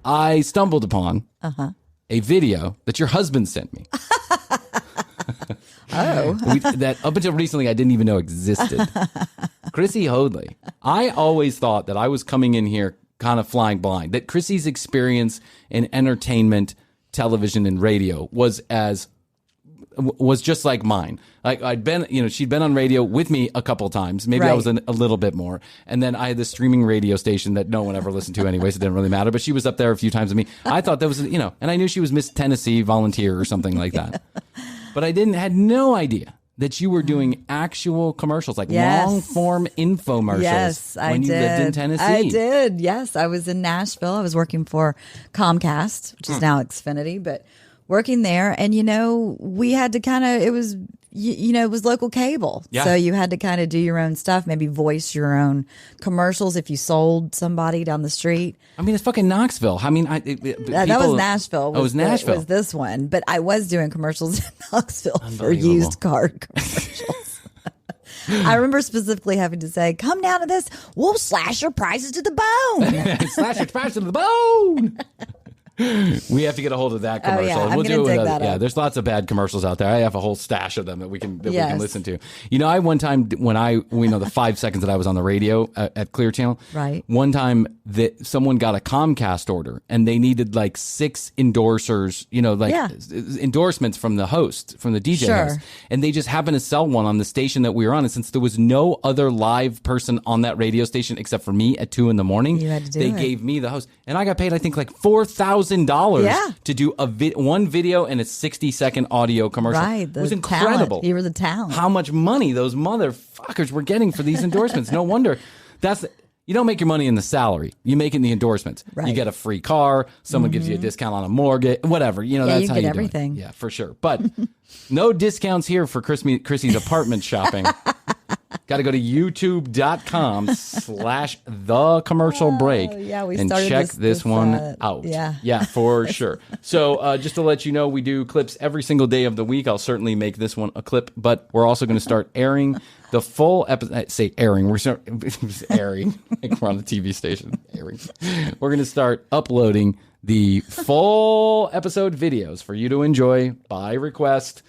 [SPEAKER 5] I stumbled upon a video that your husband sent me. That up until recently I didn't even know existed. Krissy Hoadley. I always thought that I was coming in here kind of flying blind, that Krissy's experience in entertainment, television, and radio was just like mine. Like I'd been, she'd been on radio with me a couple times. Maybe I was a little bit more. And then I had this streaming radio station that no one ever listened to anyway, so it didn't really matter. But she was up there a few times with me. I thought that was, and I knew she was Miss Tennessee volunteer or something like that. but I had no idea that you were doing actual commercials, like long form infomercials.
[SPEAKER 6] Yes, I
[SPEAKER 5] when you
[SPEAKER 6] did.
[SPEAKER 5] lived in Tennessee.
[SPEAKER 6] I did. Yes, I was in Nashville. I was working for Comcast, which is now Xfinity, but working there. And, we had to it was, it was local cable.
[SPEAKER 5] Yeah.
[SPEAKER 6] So you had to kind of do your own stuff, maybe voice your own commercials if you sold somebody down the street.
[SPEAKER 5] I mean, it's fucking Knoxville. I mean,
[SPEAKER 6] that was Nashville.
[SPEAKER 5] It was Nashville.
[SPEAKER 6] Was this one. But I was doing commercials in Knoxville for used car commercials. I remember specifically having to say, come down to this, we'll slash your prices to the bone.
[SPEAKER 5] Slash your prices to the bone. We have to get a hold of that commercial.
[SPEAKER 6] Yeah,
[SPEAKER 5] and
[SPEAKER 6] I'm
[SPEAKER 5] we'll
[SPEAKER 6] gonna
[SPEAKER 5] do it
[SPEAKER 6] dig
[SPEAKER 5] with
[SPEAKER 6] that up.
[SPEAKER 5] there's lots of bad commercials out there. I have a whole stash of them that we can
[SPEAKER 6] Yes.
[SPEAKER 5] listen to. I one time when the 5 seconds that I was on the radio at Clear Channel.
[SPEAKER 6] Right.
[SPEAKER 5] One time that someone got a Comcast order and they needed like 6 endorsers, endorsements from the host, from the DJ
[SPEAKER 6] Sure.
[SPEAKER 5] host. And they just happened to sell one on the station that we were on. And since there was no other live person on that radio station except for me at 2 a.m,
[SPEAKER 6] You had to do
[SPEAKER 5] they
[SPEAKER 6] it.
[SPEAKER 5] gave me the host. And I got paid, I think, like $4,000
[SPEAKER 6] Yeah.
[SPEAKER 5] to do one video and a 60-second audio commercial.
[SPEAKER 6] Right.
[SPEAKER 5] It was
[SPEAKER 6] the
[SPEAKER 5] incredible.
[SPEAKER 6] Talent. You were the talent.
[SPEAKER 5] How much money those motherfuckers were getting for these endorsements. No wonder. You don't make your money in the salary. You make it in the endorsements.
[SPEAKER 6] Right.
[SPEAKER 5] You get a free car. Someone gives you a discount on a mortgage. Whatever. That's
[SPEAKER 6] you
[SPEAKER 5] how
[SPEAKER 6] get
[SPEAKER 5] you
[SPEAKER 6] everything.
[SPEAKER 5] do it. Yeah, for sure. But no discounts here for Krissy's apartment shopping. Got to go to youtube.com/thecommercialbreak
[SPEAKER 6] yeah, we
[SPEAKER 5] and
[SPEAKER 6] started
[SPEAKER 5] check this one
[SPEAKER 6] out.
[SPEAKER 5] out.
[SPEAKER 6] Yeah.
[SPEAKER 5] For sure. So just to let you know, we do clips every single day of the week. I'll certainly make this one a clip, but we're also going to start airing the full episode. Say airing. We're airing. Like we're on the TV station. Airing. We're going to start uploading the full episode videos for you to enjoy by request.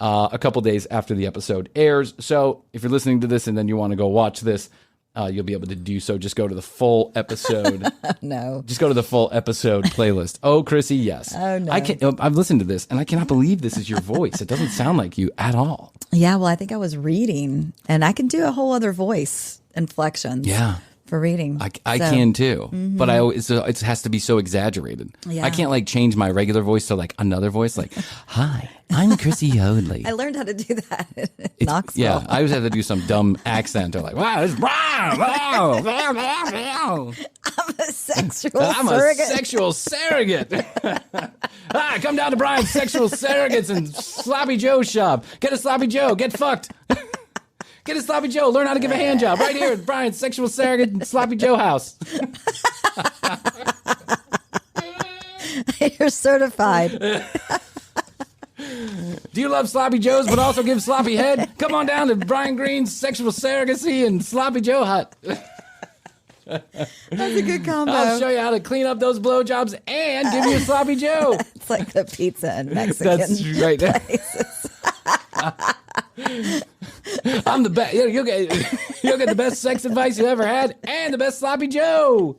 [SPEAKER 5] A couple days after the episode airs. So if you're listening to this and then you want to go watch this, you'll be able to do so. Just go to the full episode.
[SPEAKER 6] No.
[SPEAKER 5] Just go to the full episode playlist. Oh, Krissy, yes.
[SPEAKER 6] Oh, no.
[SPEAKER 5] I've listened to this and I cannot believe this is your voice. It doesn't sound like you at all.
[SPEAKER 6] Yeah, well, I think I was reading, and I can do a whole other voice inflections.
[SPEAKER 5] Yeah.
[SPEAKER 6] For reading.
[SPEAKER 5] I can too, but it has to be so exaggerated.
[SPEAKER 6] Yeah.
[SPEAKER 5] I can't like change my regular voice to like another voice, like, hi, I'm Krissy Hoadley.
[SPEAKER 6] I learned how to do that in Knoxville.
[SPEAKER 5] Yeah, I always have to do some dumb accent or like, wow, it's Bryan. Wow,
[SPEAKER 6] I'm a sexual
[SPEAKER 5] I'm
[SPEAKER 6] surrogate.
[SPEAKER 5] a sexual surrogate. Hi, come down to Bryan's Sexual Surrogates and Sloppy Joe shop. Get a Sloppy Joe. Get fucked. Get a Sloppy Joe. Learn how to give a hand job right here at Bryan's Sexual Surrogate and Sloppy Joe house.
[SPEAKER 6] You're certified.
[SPEAKER 5] Do you love Sloppy Joes but also give sloppy head? Come on down to Bryan Green's Sexual Surrogacy and Sloppy Joe hut.
[SPEAKER 6] That's a good combo.
[SPEAKER 5] I'll show you how to clean up those blowjobs and give you a Sloppy Joe.
[SPEAKER 6] It's like the pizza and Mexican
[SPEAKER 5] That's right.
[SPEAKER 6] places.
[SPEAKER 5] I'm the best. You'll get the best sex advice you ever had and the best Sloppy Joe.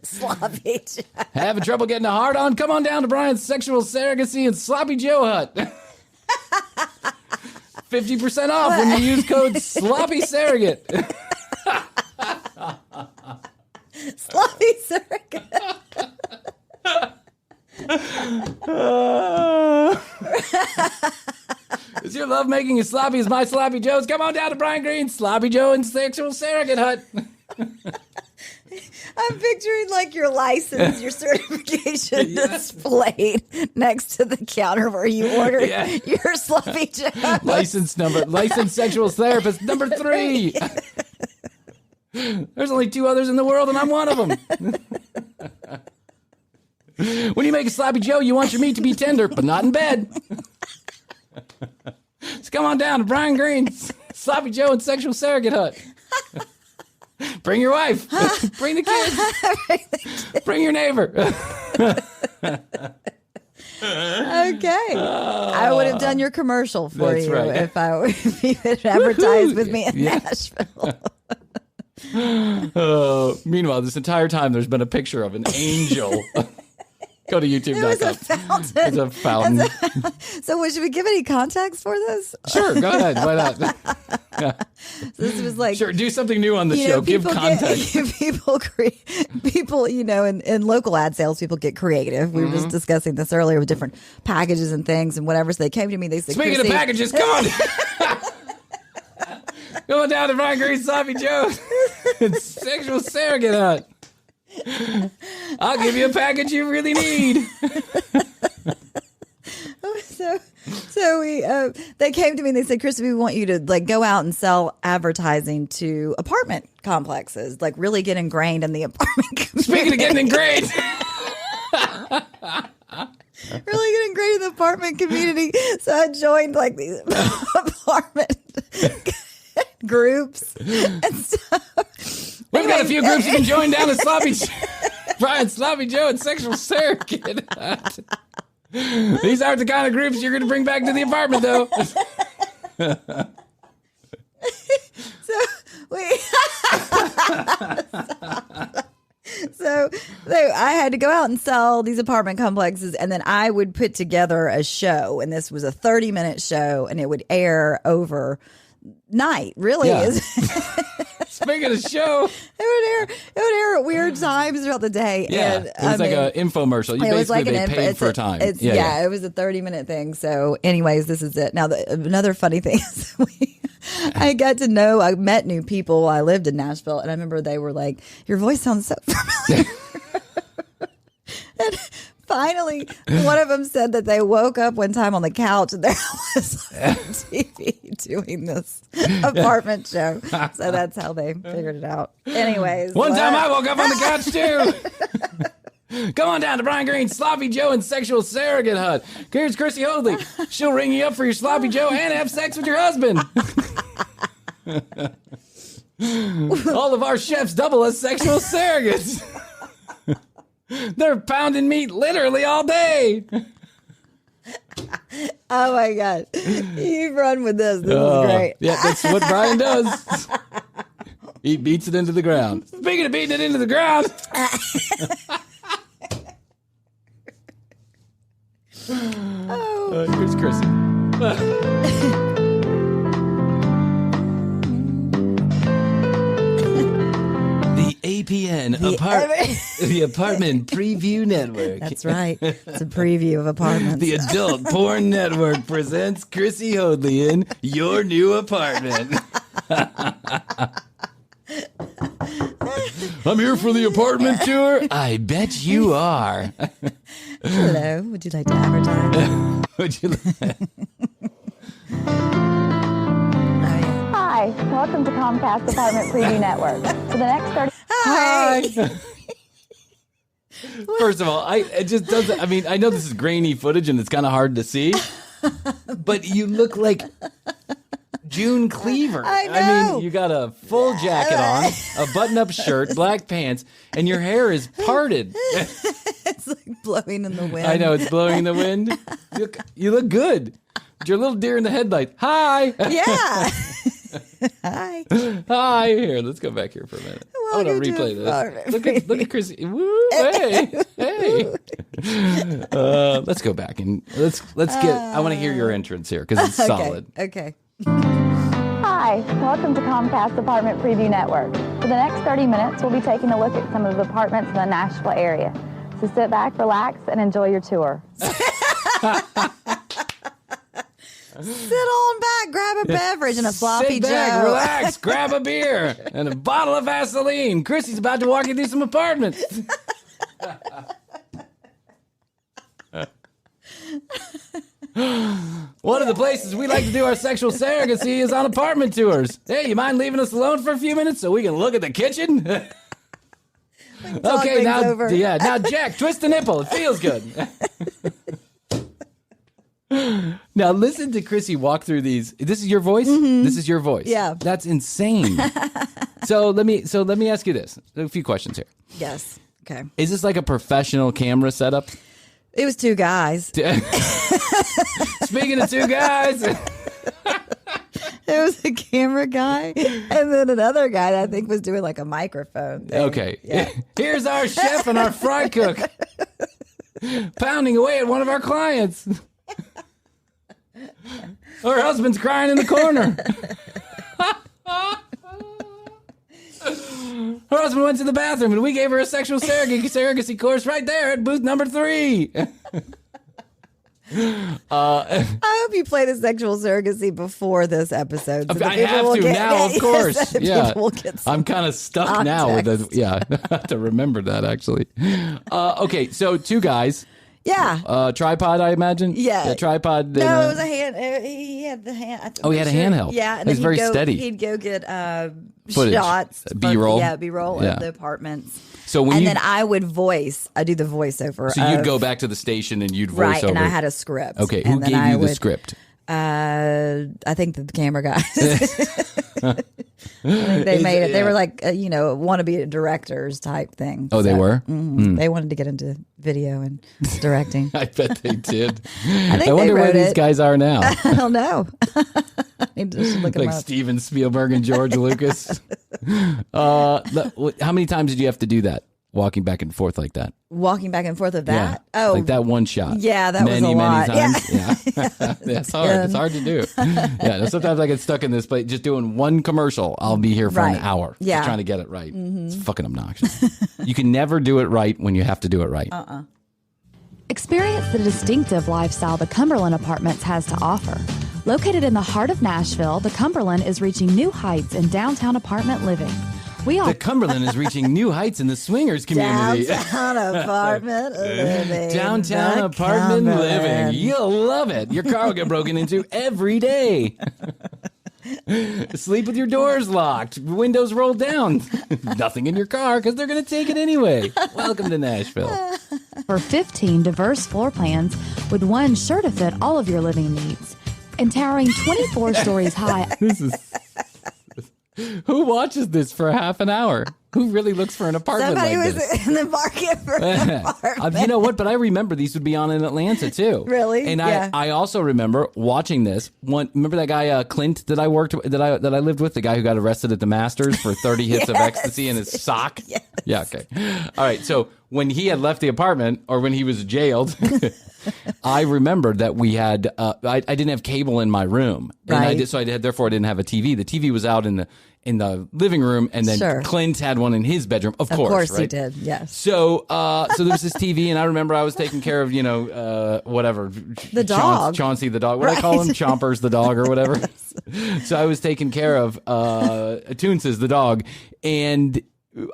[SPEAKER 6] Sloppy Joe.
[SPEAKER 5] Having trouble getting a hard on? Come on down to Bryan's Sexual Surrogacy and Sloppy Joe hut. 50% off when you use code Sloppy Surrogate.
[SPEAKER 6] Sloppy surrogate.
[SPEAKER 5] Is your love making as sloppy as my Sloppy Joe's? Come on down to Bryan Green's Sloppy Joe and Sexual Surrogate hut.
[SPEAKER 6] I'm picturing like your license, your certification displayed next to the counter where you order your Sloppy Joe.
[SPEAKER 5] License sexual therapist number 3. There's only 2 others in the world and I'm one of them. When you make a Sloppy Joe, you want your meat to be tender, but not in bed. So come on down to Bryan Green's Sloppy Joe and Sexual Surrogate hut. Bring your wife. Bring the kids. Bring your neighbor.
[SPEAKER 6] Okay. I would have done your commercial for
[SPEAKER 5] That's
[SPEAKER 6] you
[SPEAKER 5] right.
[SPEAKER 6] if you had advertised with me in Nashville.
[SPEAKER 5] Meanwhile, this entire time, there's been a picture of an angel. Go to youtube.com.
[SPEAKER 6] It was a fountain.
[SPEAKER 5] It's a fountain.
[SPEAKER 6] So should we give any context for this?
[SPEAKER 5] Sure, go ahead. Why not?
[SPEAKER 6] So this was like,
[SPEAKER 5] Sure, do something new on the show. Give context.
[SPEAKER 6] People, in local ad sales, people get creative. We were just discussing this earlier with different packages and things and whatever. So they came to me. They said,
[SPEAKER 5] Speaking of packages, come on. Come on down to Bryan Green Sloppy Joe. It's Sexual Surrogate Hut. I'll give you a package you really need.
[SPEAKER 6] So they came to me and they said, Krissy, we want you to like go out and sell advertising to apartment complexes, like really get ingrained in the apartment community.
[SPEAKER 5] Speaking of getting ingrained.
[SPEAKER 6] Really get ingrained in the apartment community. So I joined like these apartment groups and stuff.
[SPEAKER 5] We've got a few groups you can join down at Bryan Sloppy Joe and Sexual Surrogate. These aren't the kind of groups you're going to bring back to the apartment, though.
[SPEAKER 6] So I had to go out and sell these apartment complexes, and then I would put together a show, and this was a 30-minute show, and it would air overnight. Really,
[SPEAKER 5] Yeah. Speaking of show,
[SPEAKER 6] it would air at weird times throughout the day.
[SPEAKER 5] yeah,
[SPEAKER 6] and,
[SPEAKER 5] it was like an infomercial. They paid for time.
[SPEAKER 6] It was a 30-minute thing. So, anyways, this is it. Now, another funny thing is I met new people. I lived in Nashville, and I remember they were like, "Your voice sounds so familiar." And finally, one of them said that they woke up one time on the couch and there was on TV doing this apartment show. So that's how they figured it out. Anyways.
[SPEAKER 5] One time I woke up on the couch, too. Come on down to Bryan Green, Sloppy Joe, and Sexual Surrogate Hut. Here's Chrissy Hoadley. She'll ring you up for your Sloppy Joe and have sex with your husband. All of our chefs double as sexual surrogates. They're pounding meat literally all day.
[SPEAKER 6] Oh, my God. You run with this. This is great.
[SPEAKER 5] Yeah, that's what Bryan does. He beats it into the ground. Speaking of beating it into the ground. Here's Krissy. APN, the Apartment Preview Network.
[SPEAKER 6] That's right. It's a preview of apartments.
[SPEAKER 5] The Adult Porn Network presents Chrissy Hoadley in Your New Apartment. I'm here for the apartment tour. I bet you are.
[SPEAKER 6] Hello. Would you like to advertise?
[SPEAKER 5] Would you like?
[SPEAKER 7] Hi, welcome to Comcast Apartment Preview Network. For the next 30...
[SPEAKER 6] Hi.
[SPEAKER 5] First of all, it just doesn't. I mean, I know this is grainy footage and it's kind of hard to see, but you look like June Cleaver.
[SPEAKER 6] I know.
[SPEAKER 5] I mean, you got a full jacket on, a button-up shirt, black pants, and your hair is parted.
[SPEAKER 6] It's like blowing in the wind.
[SPEAKER 5] I know, it's blowing in the wind. You look good. You're a little deer in the headlight. Hi.
[SPEAKER 6] Yeah. Hi.
[SPEAKER 5] Hi. Here, let's go back here for a minute. I want to replay this. Look at Chrissy. Woo, hey. Let's go back and let's get. I want to hear your entrance here because it's solid.
[SPEAKER 6] Okay.
[SPEAKER 7] Hi, welcome to Comcast Apartment Preview Network. For the next 30 minutes, we'll be taking a look at some of the apartments in the Nashville area. So sit back, relax, and enjoy your tour.
[SPEAKER 6] Sit on back, grab a beverage and a sloppy
[SPEAKER 5] Sit back,
[SPEAKER 6] Joe.
[SPEAKER 5] relax, grab a beer and a bottle of Vaseline. Chrissy's about to walk you through some apartments. One of the places we like to do our sexual surrogacy is on apartment tours. Hey, you mind leaving us alone for a few minutes so we can look at the kitchen? Okay, now Jack, twist the nipple. It feels good. Now listen to Krissy walk through these. This is your voice? Mm-hmm. This is your voice.
[SPEAKER 6] Yeah.
[SPEAKER 5] That's insane. So let me ask you this. A few questions here.
[SPEAKER 6] Yes. Okay.
[SPEAKER 5] Is this like a professional camera setup?
[SPEAKER 6] It was two guys.
[SPEAKER 5] Speaking of two guys.
[SPEAKER 6] There was a camera guy and then another guy that I think was doing like a microphone thing.
[SPEAKER 5] Okay.
[SPEAKER 6] Yeah.
[SPEAKER 5] Here's our chef and our fry cook pounding away at one of our clients. Her husband's crying in the corner. Her husband went to the bathroom and we gave her a sexual surrogacy course right there at booth number 3.
[SPEAKER 6] I hope you play the sexual surrogacy before this episode. So
[SPEAKER 5] I have to now, of course. Yeah, I'm kind of stuck
[SPEAKER 6] context.
[SPEAKER 5] now with it. Yeah, I have to remember that actually. Okay, so 2 guys.
[SPEAKER 6] Yeah.
[SPEAKER 5] Tripod, I imagine.
[SPEAKER 6] Yeah.
[SPEAKER 5] Tripod.
[SPEAKER 6] No, it was a hand. He had the hand.
[SPEAKER 5] He had a handheld.
[SPEAKER 6] Yeah, and
[SPEAKER 5] it was very steady.
[SPEAKER 6] He'd go get
[SPEAKER 5] footage,
[SPEAKER 6] shots,
[SPEAKER 5] B-roll.
[SPEAKER 6] B-roll of the apartments.
[SPEAKER 5] So
[SPEAKER 6] then I would I do the voiceover.
[SPEAKER 5] So you'd go back to the station and you'd voice
[SPEAKER 6] right,
[SPEAKER 5] over.
[SPEAKER 6] and I had a script.
[SPEAKER 5] Okay, who gave you the script?
[SPEAKER 6] I think the camera guys. I think they made it. They were like, wannabe directors type thing.
[SPEAKER 5] Oh, they were?
[SPEAKER 6] Mm-hmm. They wanted to get into video and directing.
[SPEAKER 5] I bet they did.
[SPEAKER 6] I
[SPEAKER 5] wonder where these guys are now.
[SPEAKER 6] I don't know. I need to look them
[SPEAKER 5] like
[SPEAKER 6] up.
[SPEAKER 5] Steven Spielberg and George Lucas. How many times did you have to do that? Walking back and forth like that.
[SPEAKER 6] Walking back and forth of that?
[SPEAKER 5] Yeah. Like that one shot.
[SPEAKER 6] Yeah, that was a lot.
[SPEAKER 5] Many times. Yeah. It's hard. It's hard to do. Yeah. Sometimes I get stuck in this place just doing one commercial. I'll be here for an hour.
[SPEAKER 6] Yeah.
[SPEAKER 5] Trying to get it right. It's fucking obnoxious. You can never do it right when you have to do it right.
[SPEAKER 7] Experience the distinctive lifestyle the Cumberland Apartments has to offer. Located in the heart of Nashville, the Cumberland is reaching new heights in downtown apartment living.
[SPEAKER 5] The Cumberland is reaching new heights in the swingers community.
[SPEAKER 6] Downtown apartment living.
[SPEAKER 5] Downtown apartment living. You'll love it. Your car will get broken into every day. Sleep with your doors locked, windows rolled down. Nothing in your car because they're going to take it anyway. Welcome to Nashville.
[SPEAKER 7] For 15 diverse floor plans with one sure to fit all of your living needs. And towering 24 stories high.
[SPEAKER 5] Who watches this for half an hour? Who really looks for an apartment
[SPEAKER 6] Somebody
[SPEAKER 5] like
[SPEAKER 6] was
[SPEAKER 5] this?
[SPEAKER 6] in the market for an apartment.
[SPEAKER 5] You know what? But I remember these would be on in Atlanta too.
[SPEAKER 6] Really?
[SPEAKER 5] And
[SPEAKER 6] Yeah.
[SPEAKER 5] I also remember watching this. Remember that guy Clint that I lived with, the guy who got arrested at the Masters for 30 hits of ecstasy in his sock?
[SPEAKER 6] Yes.
[SPEAKER 5] Yeah. Okay. All right. So when he had left the apartment, or when he was jailed, I remember that we had I didn't have cable in my room, and
[SPEAKER 6] Right.
[SPEAKER 5] therefore I didn't have a TV. The TV was out in the living room, and then
[SPEAKER 6] Sure.
[SPEAKER 5] Clint had one in his bedroom. Of course, right?
[SPEAKER 6] he did. Yes.
[SPEAKER 5] So there was this TV, and I remember I was taking care of whatever
[SPEAKER 6] The dog.
[SPEAKER 5] Chauncey the dog. What do I call him? Chompers the dog or whatever. So I was taking care of Toonces the dog, and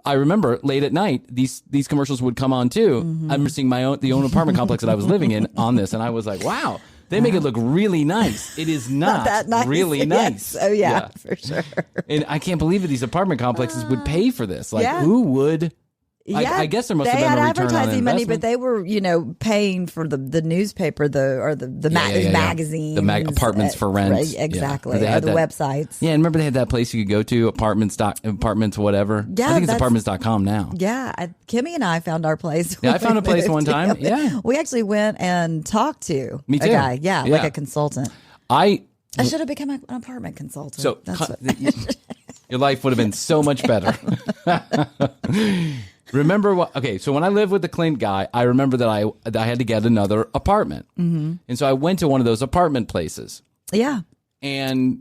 [SPEAKER 5] I remember late at night these commercials would come on too.
[SPEAKER 6] Mm-hmm.
[SPEAKER 5] I remember seeing the own apartment complex that I was living in on this, and I was like, wow. They make it look really nice. It is not
[SPEAKER 6] that nice.
[SPEAKER 5] really nice.
[SPEAKER 6] Yes. Oh, yeah, for sure.
[SPEAKER 5] And I can't believe that these apartment complexes would pay for this. Like,
[SPEAKER 6] Yeah.
[SPEAKER 5] who would?
[SPEAKER 6] Yeah,
[SPEAKER 5] I guess there must have
[SPEAKER 6] they
[SPEAKER 5] been
[SPEAKER 6] had
[SPEAKER 5] a return on
[SPEAKER 6] advertising money,
[SPEAKER 5] investment.
[SPEAKER 6] but they were, paying for the newspaper, the magazine,
[SPEAKER 5] Apartments for Rent.
[SPEAKER 6] right, exactly,
[SPEAKER 5] They
[SPEAKER 6] or
[SPEAKER 5] had
[SPEAKER 6] the websites.
[SPEAKER 5] Yeah, and remember they had that place you could go to, apartments whatever.
[SPEAKER 6] Yeah,
[SPEAKER 5] I think it's
[SPEAKER 6] that's-
[SPEAKER 5] apartments.com now.
[SPEAKER 6] Yeah, Kimmy and I found our place.
[SPEAKER 5] Yeah, I
[SPEAKER 6] when
[SPEAKER 5] found
[SPEAKER 6] we
[SPEAKER 5] a place
[SPEAKER 6] moved
[SPEAKER 5] one time.
[SPEAKER 6] together.
[SPEAKER 5] Yeah.
[SPEAKER 6] We actually went and talked to
[SPEAKER 5] Me
[SPEAKER 6] a
[SPEAKER 5] too.
[SPEAKER 6] guy. Yeah, like
[SPEAKER 5] Yeah.
[SPEAKER 6] a consultant.
[SPEAKER 5] I
[SPEAKER 6] should have become an apartment consultant.
[SPEAKER 5] so
[SPEAKER 6] That's what,
[SPEAKER 5] your life would have been so much better. Remember what? Okay, so when I lived with the Clint guy, I remember that I had to get another apartment, and so I went to one of those apartment places,
[SPEAKER 6] yeah.
[SPEAKER 5] and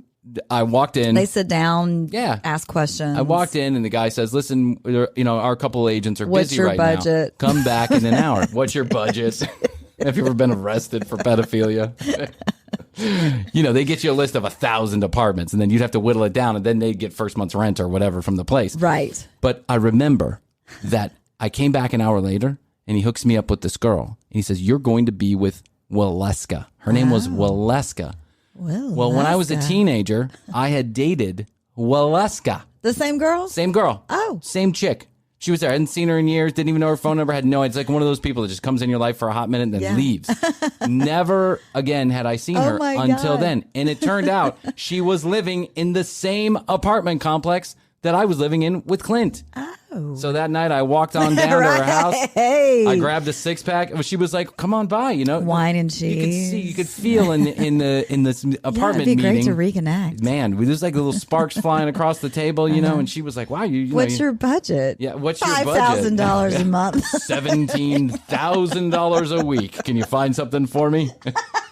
[SPEAKER 5] I walked in.
[SPEAKER 6] They sit down,
[SPEAKER 5] Yeah.
[SPEAKER 6] ask questions.
[SPEAKER 5] I walked in, and the guy says, "Listen, our couple agents are
[SPEAKER 6] What's
[SPEAKER 5] busy
[SPEAKER 6] your
[SPEAKER 5] right
[SPEAKER 6] budget?"
[SPEAKER 5] now. Come back in an hour. What's your budget? Have you ever been arrested for pedophilia? They get you a list of 1,000 apartments, and then you'd have to whittle it down, and then they'd get first month's rent or whatever from the place.
[SPEAKER 6] Right.
[SPEAKER 5] But I remember that I came back an hour later, and he hooks me up with this girl. And he says, "You're going to be with Waleska." Her name was Waleska. Well, when I was a teenager, I had dated Waleska.
[SPEAKER 6] The same girls?
[SPEAKER 5] Same girl.
[SPEAKER 6] Oh.
[SPEAKER 5] Same chick. She was there. I hadn't seen her in years. Didn't even know her phone number. Had no idea. It's like one of those people that just comes in your life for a hot minute and then
[SPEAKER 6] Yeah.
[SPEAKER 5] leaves. Never again had I seen her
[SPEAKER 6] my
[SPEAKER 5] until
[SPEAKER 6] God.
[SPEAKER 5] then. And it turned out she was living in the same apartment complex that I was living in with Clint.
[SPEAKER 6] Oh.
[SPEAKER 5] So that night I walked on down to her house.
[SPEAKER 6] Hey.
[SPEAKER 5] I grabbed a 6-pack. She was like, "Come on by,"
[SPEAKER 6] Wine and
[SPEAKER 5] You could
[SPEAKER 6] cheese.
[SPEAKER 5] see, you could feel in this apartment
[SPEAKER 6] it'd be great
[SPEAKER 5] meeting.
[SPEAKER 6] to reconnect.
[SPEAKER 5] Man, there's like little sparks flying across the table, and she was like, "Wow,
[SPEAKER 6] What's your budget?
[SPEAKER 5] Yeah, what's your budget?
[SPEAKER 6] $5,000 a month.
[SPEAKER 5] $17,000 a week. Can you find something for me?"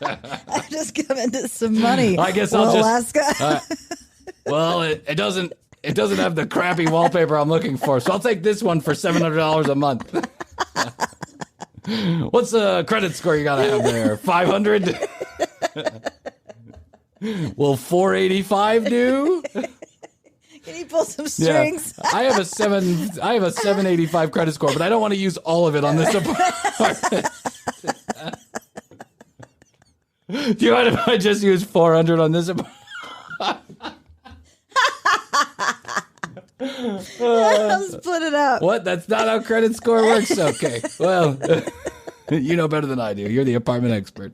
[SPEAKER 6] I'm just giving this some money.
[SPEAKER 5] I guess I'll
[SPEAKER 6] Alaska.
[SPEAKER 5] Well, it doesn't have the crappy wallpaper I'm looking for, so I'll take this one for $700 a month. What's the credit score you gotta have there? 500? Will 485 do?
[SPEAKER 6] Can you pull some strings?
[SPEAKER 5] Yeah. I have a 785 credit score, but I don't want to use all of it on this apartment. Do you mind if I just use 400 on this apartment?
[SPEAKER 6] Split it up.
[SPEAKER 5] What? That's not how credit score works? Okay. Well, you know better than I do. You're the apartment expert.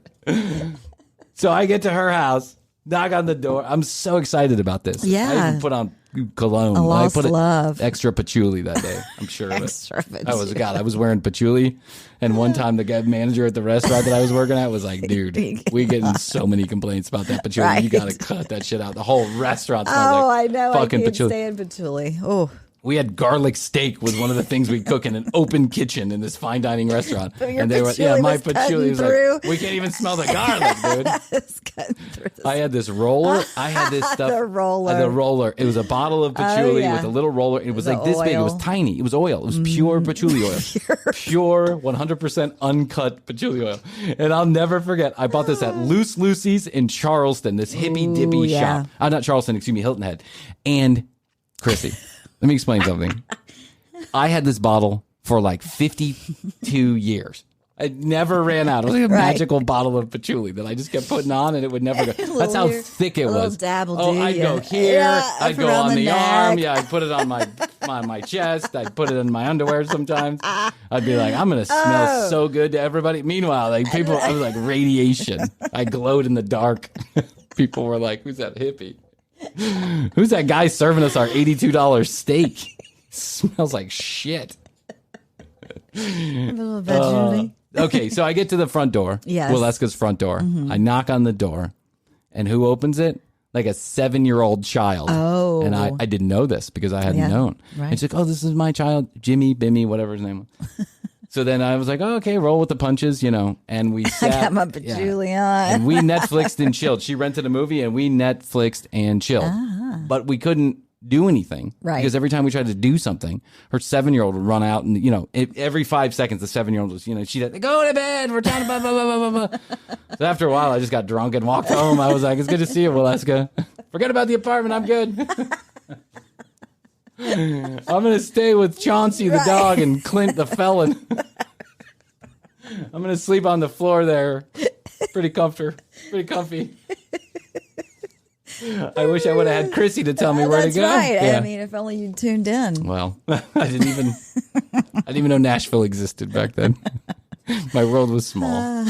[SPEAKER 5] So I get to her house, knock on the door. I'm so excited about this.
[SPEAKER 6] Yeah.
[SPEAKER 5] I even put on cologne.
[SPEAKER 6] A lost
[SPEAKER 5] I put
[SPEAKER 6] love.
[SPEAKER 5] Extra patchouli that day, I'm sure.
[SPEAKER 6] Extra patchouli.
[SPEAKER 5] I was wearing patchouli. And one time the guy manager at the restaurant that I was working at was like, dude, we getting so many complaints about that patchouli.
[SPEAKER 6] Right.
[SPEAKER 5] You got to cut that shit out. The whole restaurant smells like
[SPEAKER 6] I know.
[SPEAKER 5] fucking
[SPEAKER 6] I can't
[SPEAKER 5] patchouli.
[SPEAKER 6] stand patchouli. Oh.
[SPEAKER 5] We had garlic steak was one of the things we cook in an open kitchen in this fine dining restaurant.
[SPEAKER 6] And
[SPEAKER 5] they were, my patchouli was like, we can't even smell the garlic, dude. I had this roller. I had this stuff.
[SPEAKER 6] The roller.
[SPEAKER 5] The roller. It was a bottle of patchouli with a little roller. It was like this big. It was tiny. It was oil. It was pure patchouli oil. Pure 100% uncut patchouli oil. And I'll never forget. I bought this at Loose Lucy's in Charleston, this hippy dippy shop. Not Charleston, excuse me, Hilton Head. And Krissy. Let me explain something. I had this bottle for like 52 years. I never ran out. It was like a magical bottle of patchouli that I just kept putting on, and it would never go. That's how thick it was.
[SPEAKER 6] Dabble,
[SPEAKER 5] I'd go here. I'd go on the arm. Yeah, I'd put it on my chest. I'd put it in my underwear sometimes. I'd be like, I'm going to smell so good to everybody. Meanwhile, like I was like radiation. I glowed in the dark. People were like, who's that hippie? Who's that guy serving us our $82 steak? Smells like shit. Okay, so I get to the front door.
[SPEAKER 6] Yes.
[SPEAKER 5] Waleska's front door. I knock on the door, and who opens it? Like a 7-year-old child. Oh. And I didn't know this because I hadn't known. Right. And she's like, oh, this is my child, Jimmy, Bimmy, whatever his name was. So then I was like, oh, okay, roll with the punches, and we sat.
[SPEAKER 6] I got my patchouli on.
[SPEAKER 5] And we Netflixed and chilled. She rented a movie and we Netflixed and chilled. But we couldn't do anything. Right. Because every time we tried to do something, her 7-year-old would run out and, every 5 seconds, the 7-year-old was, she'd have to go to bed. We're trying to blah, blah, blah, blah, blah. So after a while, I just got drunk and walked home. I was like, it's good to see you, Waleska. Forget about the apartment. I'm good. I'm going to stay with Chauncey the dog and Clint the felon. I'm going to sleep on the floor there. Pretty comfy. I wish I would have had Krissy to tell me where to go.
[SPEAKER 6] That's right. Yeah. I mean, if only you tuned in.
[SPEAKER 5] Well, I didn't even know Nashville existed back then. My world was small.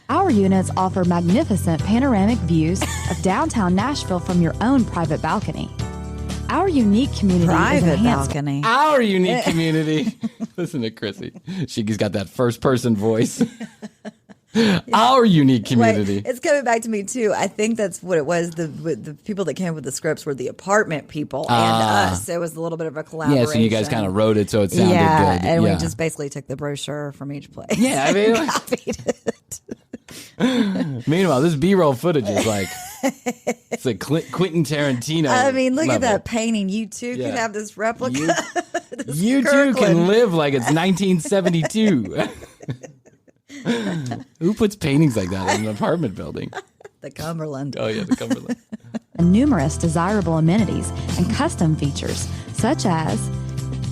[SPEAKER 7] Our units offer magnificent panoramic views of downtown Nashville from your own private balcony. Our unique community is enhanced.
[SPEAKER 6] Balcony.
[SPEAKER 5] Our unique community. Listen to Krissy. She's got that first person voice. Our unique community.
[SPEAKER 6] Wait, it's coming back to me too. I think that's what it was. The people that came up with the scripts were the apartment people and us. It was a little bit of a collaboration.
[SPEAKER 5] Yeah, so you guys kind of wrote it so it sounded good.
[SPEAKER 6] And we just basically took the brochure from each place.
[SPEAKER 5] Yeah, I mean,
[SPEAKER 6] copied it.
[SPEAKER 5] Meanwhile, this B-roll footage is like it's like Quentin Tarantino.
[SPEAKER 6] I mean, look
[SPEAKER 5] level.
[SPEAKER 6] at that painting. You too can have this replica.
[SPEAKER 5] You too can live like it's 1972. Who puts paintings like that in an apartment building?
[SPEAKER 6] The Cumberland.
[SPEAKER 5] Oh, yeah, the Cumberland.
[SPEAKER 7] Numerous desirable amenities and custom features, such as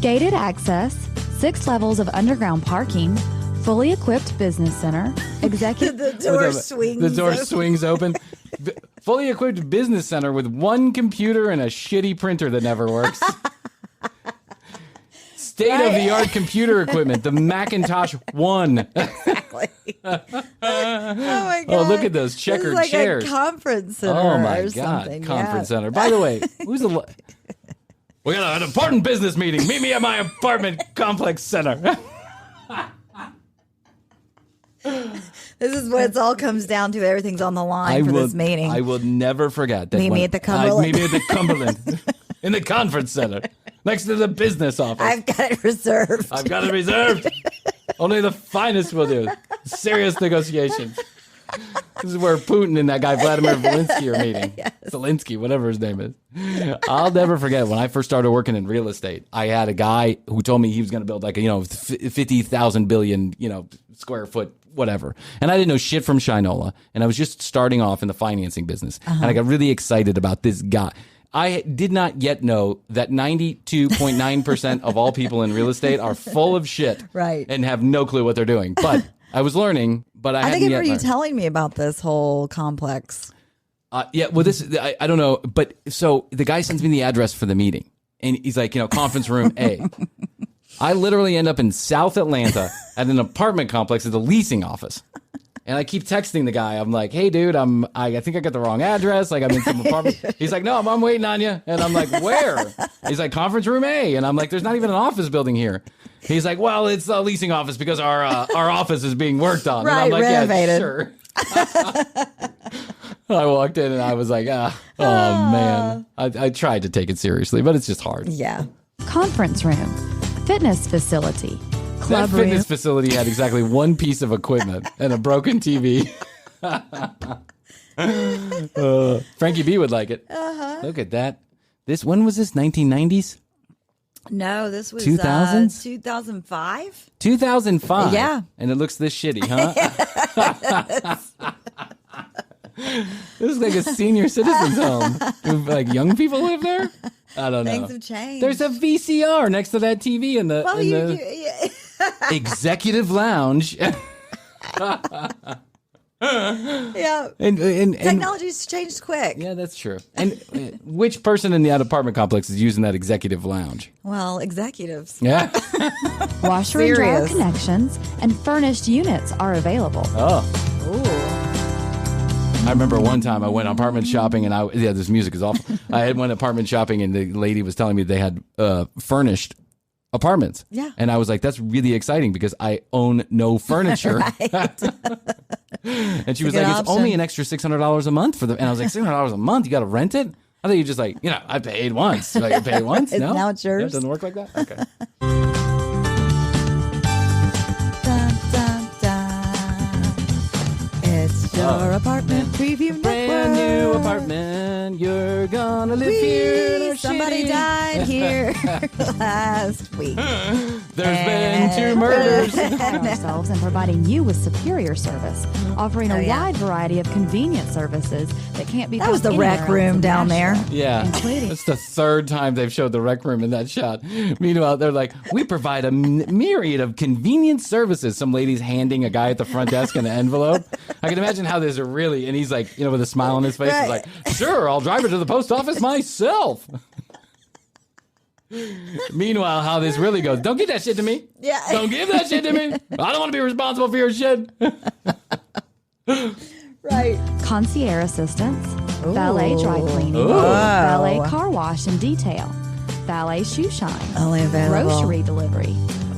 [SPEAKER 7] gated access, 6 levels of underground parking, fully equipped business center, executive...
[SPEAKER 6] The door
[SPEAKER 5] swings open. Fully equipped business center with 1 computer and a shitty printer that never works. State-of-the-art computer equipment, the Macintosh 1.
[SPEAKER 6] Exactly. Oh, my God.
[SPEAKER 5] Oh, look at those checkered
[SPEAKER 6] like
[SPEAKER 5] chairs.
[SPEAKER 6] A conference center.
[SPEAKER 5] Oh, my
[SPEAKER 6] or
[SPEAKER 5] God.
[SPEAKER 6] Something.
[SPEAKER 5] Conference center. By the way, who's the... We got an important business meeting. Meet me at my apartment complex center.
[SPEAKER 6] This is what it all comes down to. Everything's on the line for this meeting.
[SPEAKER 5] I will never forget that.
[SPEAKER 6] Meet me at the Cumberland.
[SPEAKER 5] Meet me at the Cumberland. In the conference center. Next to the business office.
[SPEAKER 6] I've got it reserved.
[SPEAKER 5] Only the finest will do. Serious negotiations. This is where Putin and that guy Vladimir Zelensky are meeting. Yes. Zelensky, whatever his name is. I'll never forget when I first started working in real estate. I had a guy who told me he was going to build like a 50,000 billion square foot whatever, and I didn't know shit from Shinola, and I was just starting off in the financing business, and I got really excited about this guy. I did not yet know that 92.9% of all people in real estate are full of shit,
[SPEAKER 6] right,
[SPEAKER 5] and have no clue what they're doing. But I was learning. But I
[SPEAKER 6] think I remember you
[SPEAKER 5] learned.
[SPEAKER 6] telling me about this whole complex.
[SPEAKER 5] Yeah, well, I don't know, but so the guy sends me the address for the meeting, and he's like, conference room A. I literally end up in South Atlanta at an apartment complex at the leasing office. And I keep texting the guy. I'm like, hey, dude, I think I got the wrong address. Like, I'm in some apartment. He's like, no, I'm waiting on you. And I'm like, where? He's like, conference room A. And I'm like, there's not even an office building here. He's like, well, it's a leasing office because our office is being worked on.
[SPEAKER 6] Right,
[SPEAKER 5] and I'm like,
[SPEAKER 6] renovated.
[SPEAKER 5] Yeah, sure. I walked in and I was like, oh, man. I tried to take it seriously, but it's just hard.
[SPEAKER 6] Yeah.
[SPEAKER 7] Conference room, fitness facility, club
[SPEAKER 5] That
[SPEAKER 7] room.
[SPEAKER 5] fitness facility had exactly one piece of equipment and a broken TV. Frankie B would like it. Look at that. When was this? 1990s?
[SPEAKER 6] No, this was
[SPEAKER 5] 2000s?
[SPEAKER 6] 2005.
[SPEAKER 5] 2005.
[SPEAKER 6] Yeah.
[SPEAKER 5] And it looks this shitty, huh? This is like a senior citizens home. Do, like young people live there? I don't know.
[SPEAKER 6] Things have changed.
[SPEAKER 5] There's a VCR next to that TV in the, executive lounge.
[SPEAKER 6] Yeah.
[SPEAKER 5] And
[SPEAKER 6] Technology's changed quick.
[SPEAKER 5] yeah, that's true. And which person in the apartment complex is using that executive lounge?
[SPEAKER 6] Well, executives.
[SPEAKER 5] Yeah.
[SPEAKER 7] Washer and dryer
[SPEAKER 6] Serious.
[SPEAKER 7] connections and furnished units are available.
[SPEAKER 5] Oh.
[SPEAKER 6] Ooh.
[SPEAKER 5] I remember one time I went apartment shopping and this music is awful. I went apartment shopping and the lady was telling me they had furnished apartments.
[SPEAKER 6] Yeah.
[SPEAKER 5] And I was like, that's really exciting because I own no furniture. And she was like, it's only an extra $600 a month for the, and I was like, $600 a month? You got to rent it? I thought you just like, I paid once. Like, I paid once? No?
[SPEAKER 6] Now it's yours.
[SPEAKER 5] Yeah, it doesn't work like that? Okay.
[SPEAKER 6] Dun, dun, dun. It's your apartment preview
[SPEAKER 5] Brand new
[SPEAKER 6] network.
[SPEAKER 5] apartment. You're gonna live here in our
[SPEAKER 6] Somebody
[SPEAKER 5] shitty-
[SPEAKER 6] died here last week.
[SPEAKER 5] There's been 2 murders.
[SPEAKER 7] Pride ourselves in providing you with superior service, offering a wide variety of convenient services that can't be
[SPEAKER 6] That was
[SPEAKER 7] found
[SPEAKER 6] the rec
[SPEAKER 7] anywhere else
[SPEAKER 6] room
[SPEAKER 7] in
[SPEAKER 6] down there.
[SPEAKER 7] Nashville,
[SPEAKER 5] Yeah.
[SPEAKER 7] including
[SPEAKER 5] That's the 3rd time they've showed the rec room in that shot. Meanwhile, they're like, we provide a myriad of convenient services. Some lady's handing a guy at the front desk an envelope. I can imagine how this are really, and he's like, with a smile on his face, he's like, sure, I'll drive her to the post office myself. Meanwhile, how this really goes, don't give that shit to me.
[SPEAKER 6] Yeah.
[SPEAKER 5] Don't give that shit to me. I don't want to be responsible for your shit.
[SPEAKER 6] Right.
[SPEAKER 7] concierge assistance, valet dry cleaning,
[SPEAKER 5] Ooh.
[SPEAKER 7] valet car wash and detail, valet shoe shine,
[SPEAKER 6] Only available.
[SPEAKER 7] grocery delivery,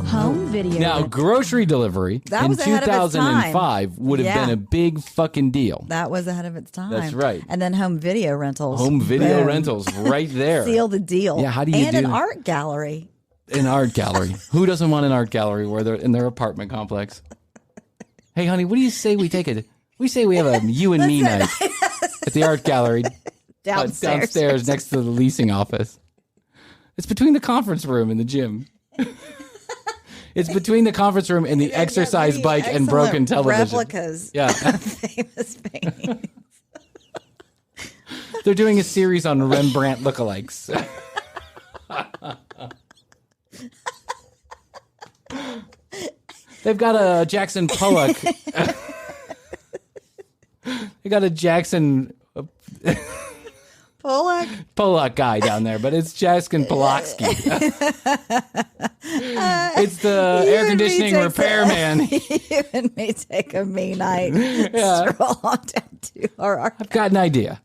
[SPEAKER 7] home video.
[SPEAKER 5] Now, grocery delivery
[SPEAKER 6] That
[SPEAKER 5] in
[SPEAKER 6] was ahead of its
[SPEAKER 5] 2005 would have
[SPEAKER 6] Yeah.
[SPEAKER 5] been a big fucking deal.
[SPEAKER 6] That was ahead of its time.
[SPEAKER 5] That's right.
[SPEAKER 6] And then home video rentals.
[SPEAKER 5] Home video
[SPEAKER 6] Boom.
[SPEAKER 5] rentals right there.
[SPEAKER 6] Seal the deal.
[SPEAKER 5] Yeah, how do you
[SPEAKER 6] and
[SPEAKER 5] do
[SPEAKER 6] an
[SPEAKER 5] that?
[SPEAKER 6] art gallery.
[SPEAKER 5] An art gallery. Who doesn't want an art gallery where they're in their apartment complex? Hey, honey, what do you say we take a... We say we have a you and me night at the art gallery downstairs next to the leasing office. It's between the conference room and the gym. It's between the conference room and the exercise bike and broken television.
[SPEAKER 6] Replicas.
[SPEAKER 5] Yeah.
[SPEAKER 6] Of famous paintings.
[SPEAKER 5] They're doing a series on Rembrandt lookalikes. They've got a Jackson Pollock. They got a Jackson Pollock guy down there, but it's Jackson Polotsky. It's the air conditioning repairman.
[SPEAKER 6] You and me take a me night. Stroll on down to our art.
[SPEAKER 5] I've got an idea.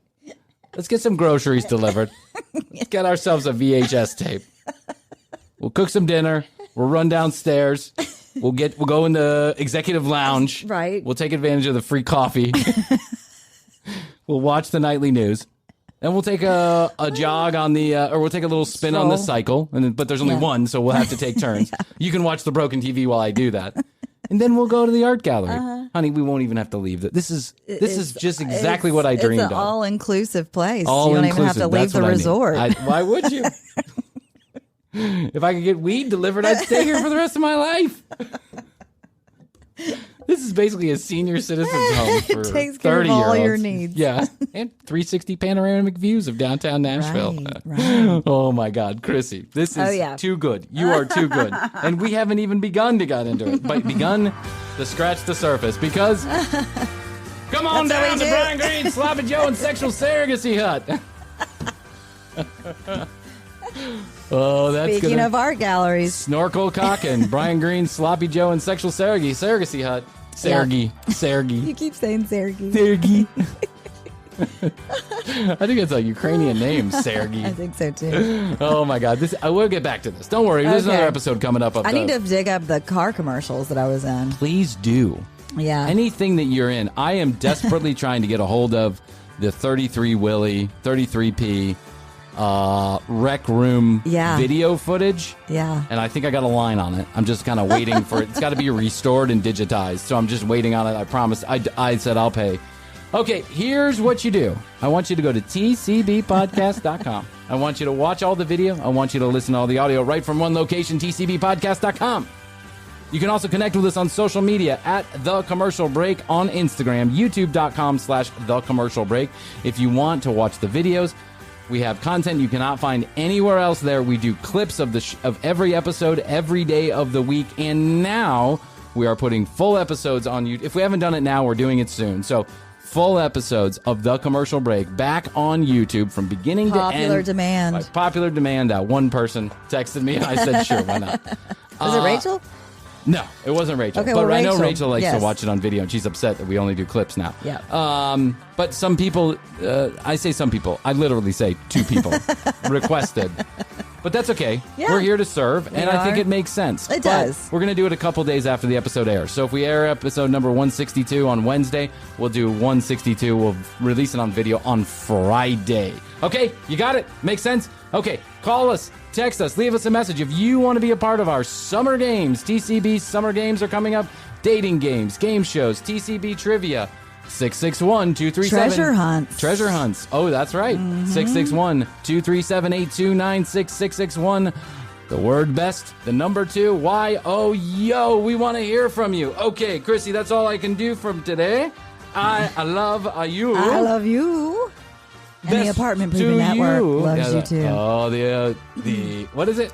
[SPEAKER 5] Let's get some groceries delivered. Let's get ourselves a VHS tape. We'll cook some dinner. We'll run downstairs. We'll go in the executive lounge.
[SPEAKER 6] Right.
[SPEAKER 5] We'll take advantage of the free coffee. We'll watch the nightly news. And we'll take a jog on the, or we'll take a little spin on the cycle. But there's only one, so we'll have to take turns. You can watch the broken TV while I do that. And then we'll go to the art gallery. Honey, we won't even have to leave. This is just exactly what I dreamed of.
[SPEAKER 6] It's an all-inclusive place.
[SPEAKER 5] All
[SPEAKER 6] you don't
[SPEAKER 5] inclusive.
[SPEAKER 6] even have to leave
[SPEAKER 5] That's
[SPEAKER 6] the
[SPEAKER 5] what I need.
[SPEAKER 6] resort.
[SPEAKER 5] Why would you? If I could get weed delivered, I'd stay here for the rest of my life. This is basically a senior citizen's home for 30-year-olds.
[SPEAKER 6] Takes care of all your needs.
[SPEAKER 5] Yeah. And 360 panoramic views of downtown Nashville.
[SPEAKER 6] Right.
[SPEAKER 5] Oh, my God. Krissy, this is too good. You are too good. And we haven't even begun to get into it, but begun to scratch the surface because come on down to Bryan Green, Sloppy Joe, and Sexual Surrogacy Hut. Oh, that's
[SPEAKER 6] Speaking
[SPEAKER 5] gonna...
[SPEAKER 6] of art galleries.
[SPEAKER 5] Snorkel Cock and Bryan Green, Sloppy Joe, and Sexual Surrogacy Hut. Sergey.
[SPEAKER 6] You keep saying Sergey.
[SPEAKER 5] Sergey. I think it's a Ukrainian name, Sergey.
[SPEAKER 6] I think so too.
[SPEAKER 5] Oh my God! We'll get back to this. Don't worry. There's another episode coming up.
[SPEAKER 6] I need to dig up the car commercials that I was in.
[SPEAKER 5] Please do.
[SPEAKER 6] Yeah.
[SPEAKER 5] Anything that you're in. I am desperately trying to get a hold of the 33 Willie, 33P. Rec room video footage.
[SPEAKER 6] Yeah.
[SPEAKER 5] And I think I got a line on it. I'm just kind of waiting for it. It's got to be restored and digitized. So I'm just waiting on it. I promised. I said I'll pay. Okay, here's what you do. I want you to go to tcbpodcast.com. I want you to watch all the video. I want you to listen to all the audio right from one location, tcbpodcast.com. You can also connect with us on social media at The Commercial Break on Instagram, youtube.com/The Commercial Break. If you want to watch the videos, we have content you cannot find anywhere else there. We do clips of of every episode every day of the week. And now we are putting full episodes on YouTube. If we haven't done it now, we're doing it soon. So full episodes of The Commercial Break back on YouTube from beginning to end.
[SPEAKER 6] Popular demand.
[SPEAKER 5] By popular demand. One person texted me and I said, sure, why not?
[SPEAKER 6] Was it Rachel?
[SPEAKER 5] No, it wasn't Rachel.
[SPEAKER 6] Okay,
[SPEAKER 5] but
[SPEAKER 6] well,
[SPEAKER 5] I know
[SPEAKER 6] Rachel
[SPEAKER 5] Rachel likes to watch it on video, and she's upset that we only do clips now.
[SPEAKER 6] Yeah.
[SPEAKER 5] But some people, I say some people, I literally say two people requested. But that's okay.
[SPEAKER 6] Yeah.
[SPEAKER 5] We're here to serve, and I think it makes sense.
[SPEAKER 6] It does.
[SPEAKER 5] We're going to do it a couple days after the episode airs. So if we air episode number 162 on Wednesday, we'll do 162. We'll release it on video on Friday. Okay, you got it? Makes sense? Okay, call us, text us, leave us a message. If you want to be a part of our summer games, TCB summer games are coming up. Dating games, game shows, TCB trivia. 661-237.
[SPEAKER 6] Treasure hunts.
[SPEAKER 5] Treasure hunts. Oh, that's right. 661-237-8296. 661. The word best, the number 2, YOYO. We want to hear from you. Okay, Krissy, that's all I can do from today. I love you.
[SPEAKER 6] I love you. And the Apartment Preview Network loves you too.
[SPEAKER 5] Oh, the what is it?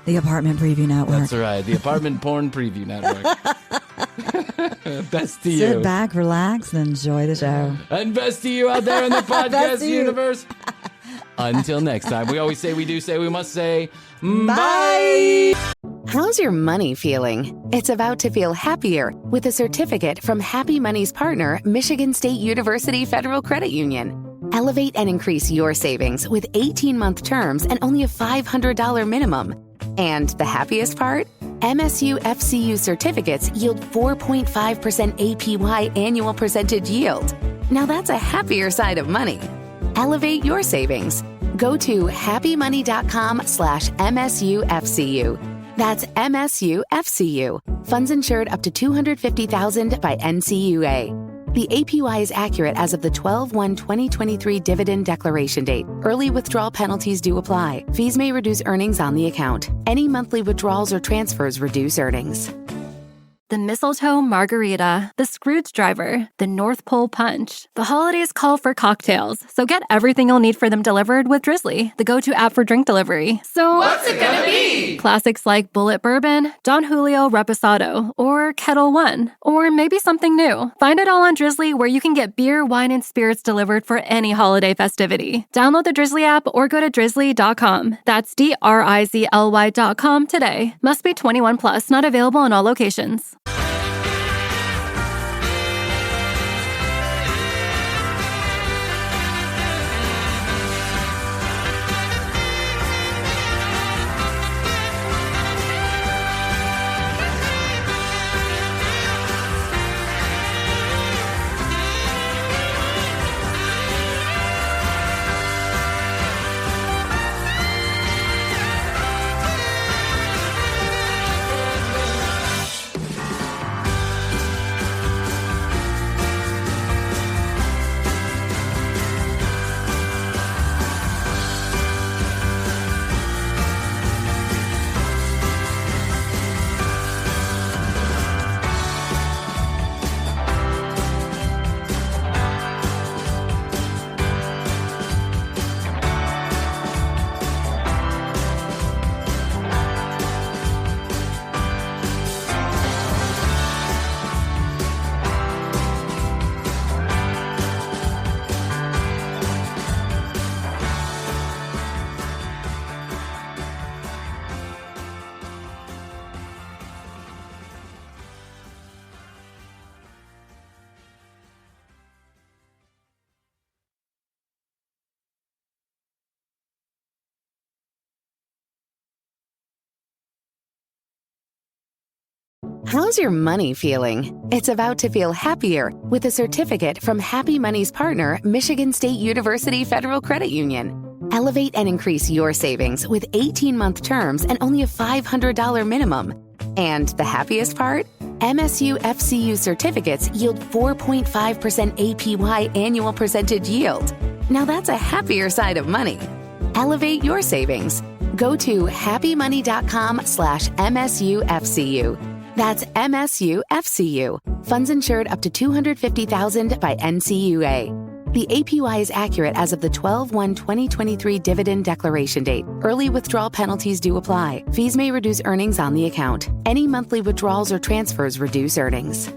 [SPEAKER 6] The Apartment Preview Network.
[SPEAKER 5] That's right. The Apartment Porn Preview Network. Best to you.
[SPEAKER 6] Sit back, relax, and enjoy the show.
[SPEAKER 5] And best to you out there in the podcast universe. Until next time, we always say, we do say, we must say, bye.
[SPEAKER 2] How's your money feeling? It's about to feel happier with a certificate from Happy Money's partner, Michigan State University Federal Credit Union. Elevate and increase your savings with 18-month terms and only a $500 minimum. And the happiest part? MSU FCU certificates yield 4.5% APY annual percentage yield. Now that's a happier side of money. Elevate your savings. Go to happymoney.com/MSUFCU. That's MSUFCU. Funds insured up to $250,000 by NCUA. The APY is accurate as of the 12/1/2023 dividend declaration date. Early withdrawal penalties do apply. Fees may reduce earnings on the account. Any monthly withdrawals or transfers reduce earnings.
[SPEAKER 1] The mistletoe margarita, the Scrooge driver, the North Pole punch. The holidays call for cocktails, so get everything you'll need for them delivered with Drizzly, the go-to app for drink delivery. So
[SPEAKER 8] what's it gonna be?
[SPEAKER 1] Classics like Bullet Bourbon, Don Julio Reposado, or Kettle One, or maybe something new. Find it all on Drizzly, where you can get beer, wine, and spirits delivered for any holiday festivity. Download the Drizzly app or go to drizzly.com. That's DRIZLY.com today. Must be 21 plus, not available in all locations.
[SPEAKER 2] How's your money feeling? It's about to feel happier with a certificate from Happy Money's partner, Michigan State University Federal Credit Union. Elevate and increase your savings with 18-month terms and only a $500 minimum. And the happiest part? MSU FCU certificates yield 4.5% APY annual percentage yield. Now that's a happier side of money. Elevate your savings. Go to happymoney.com/MSUFCU. That's MSUFCU. Funds insured up to $250,000 by NCUA. The APY is accurate as of the 12/1/2023 dividend declaration date. Early withdrawal penalties do apply. Fees may reduce earnings on the account. Any monthly withdrawals or transfers reduce earnings.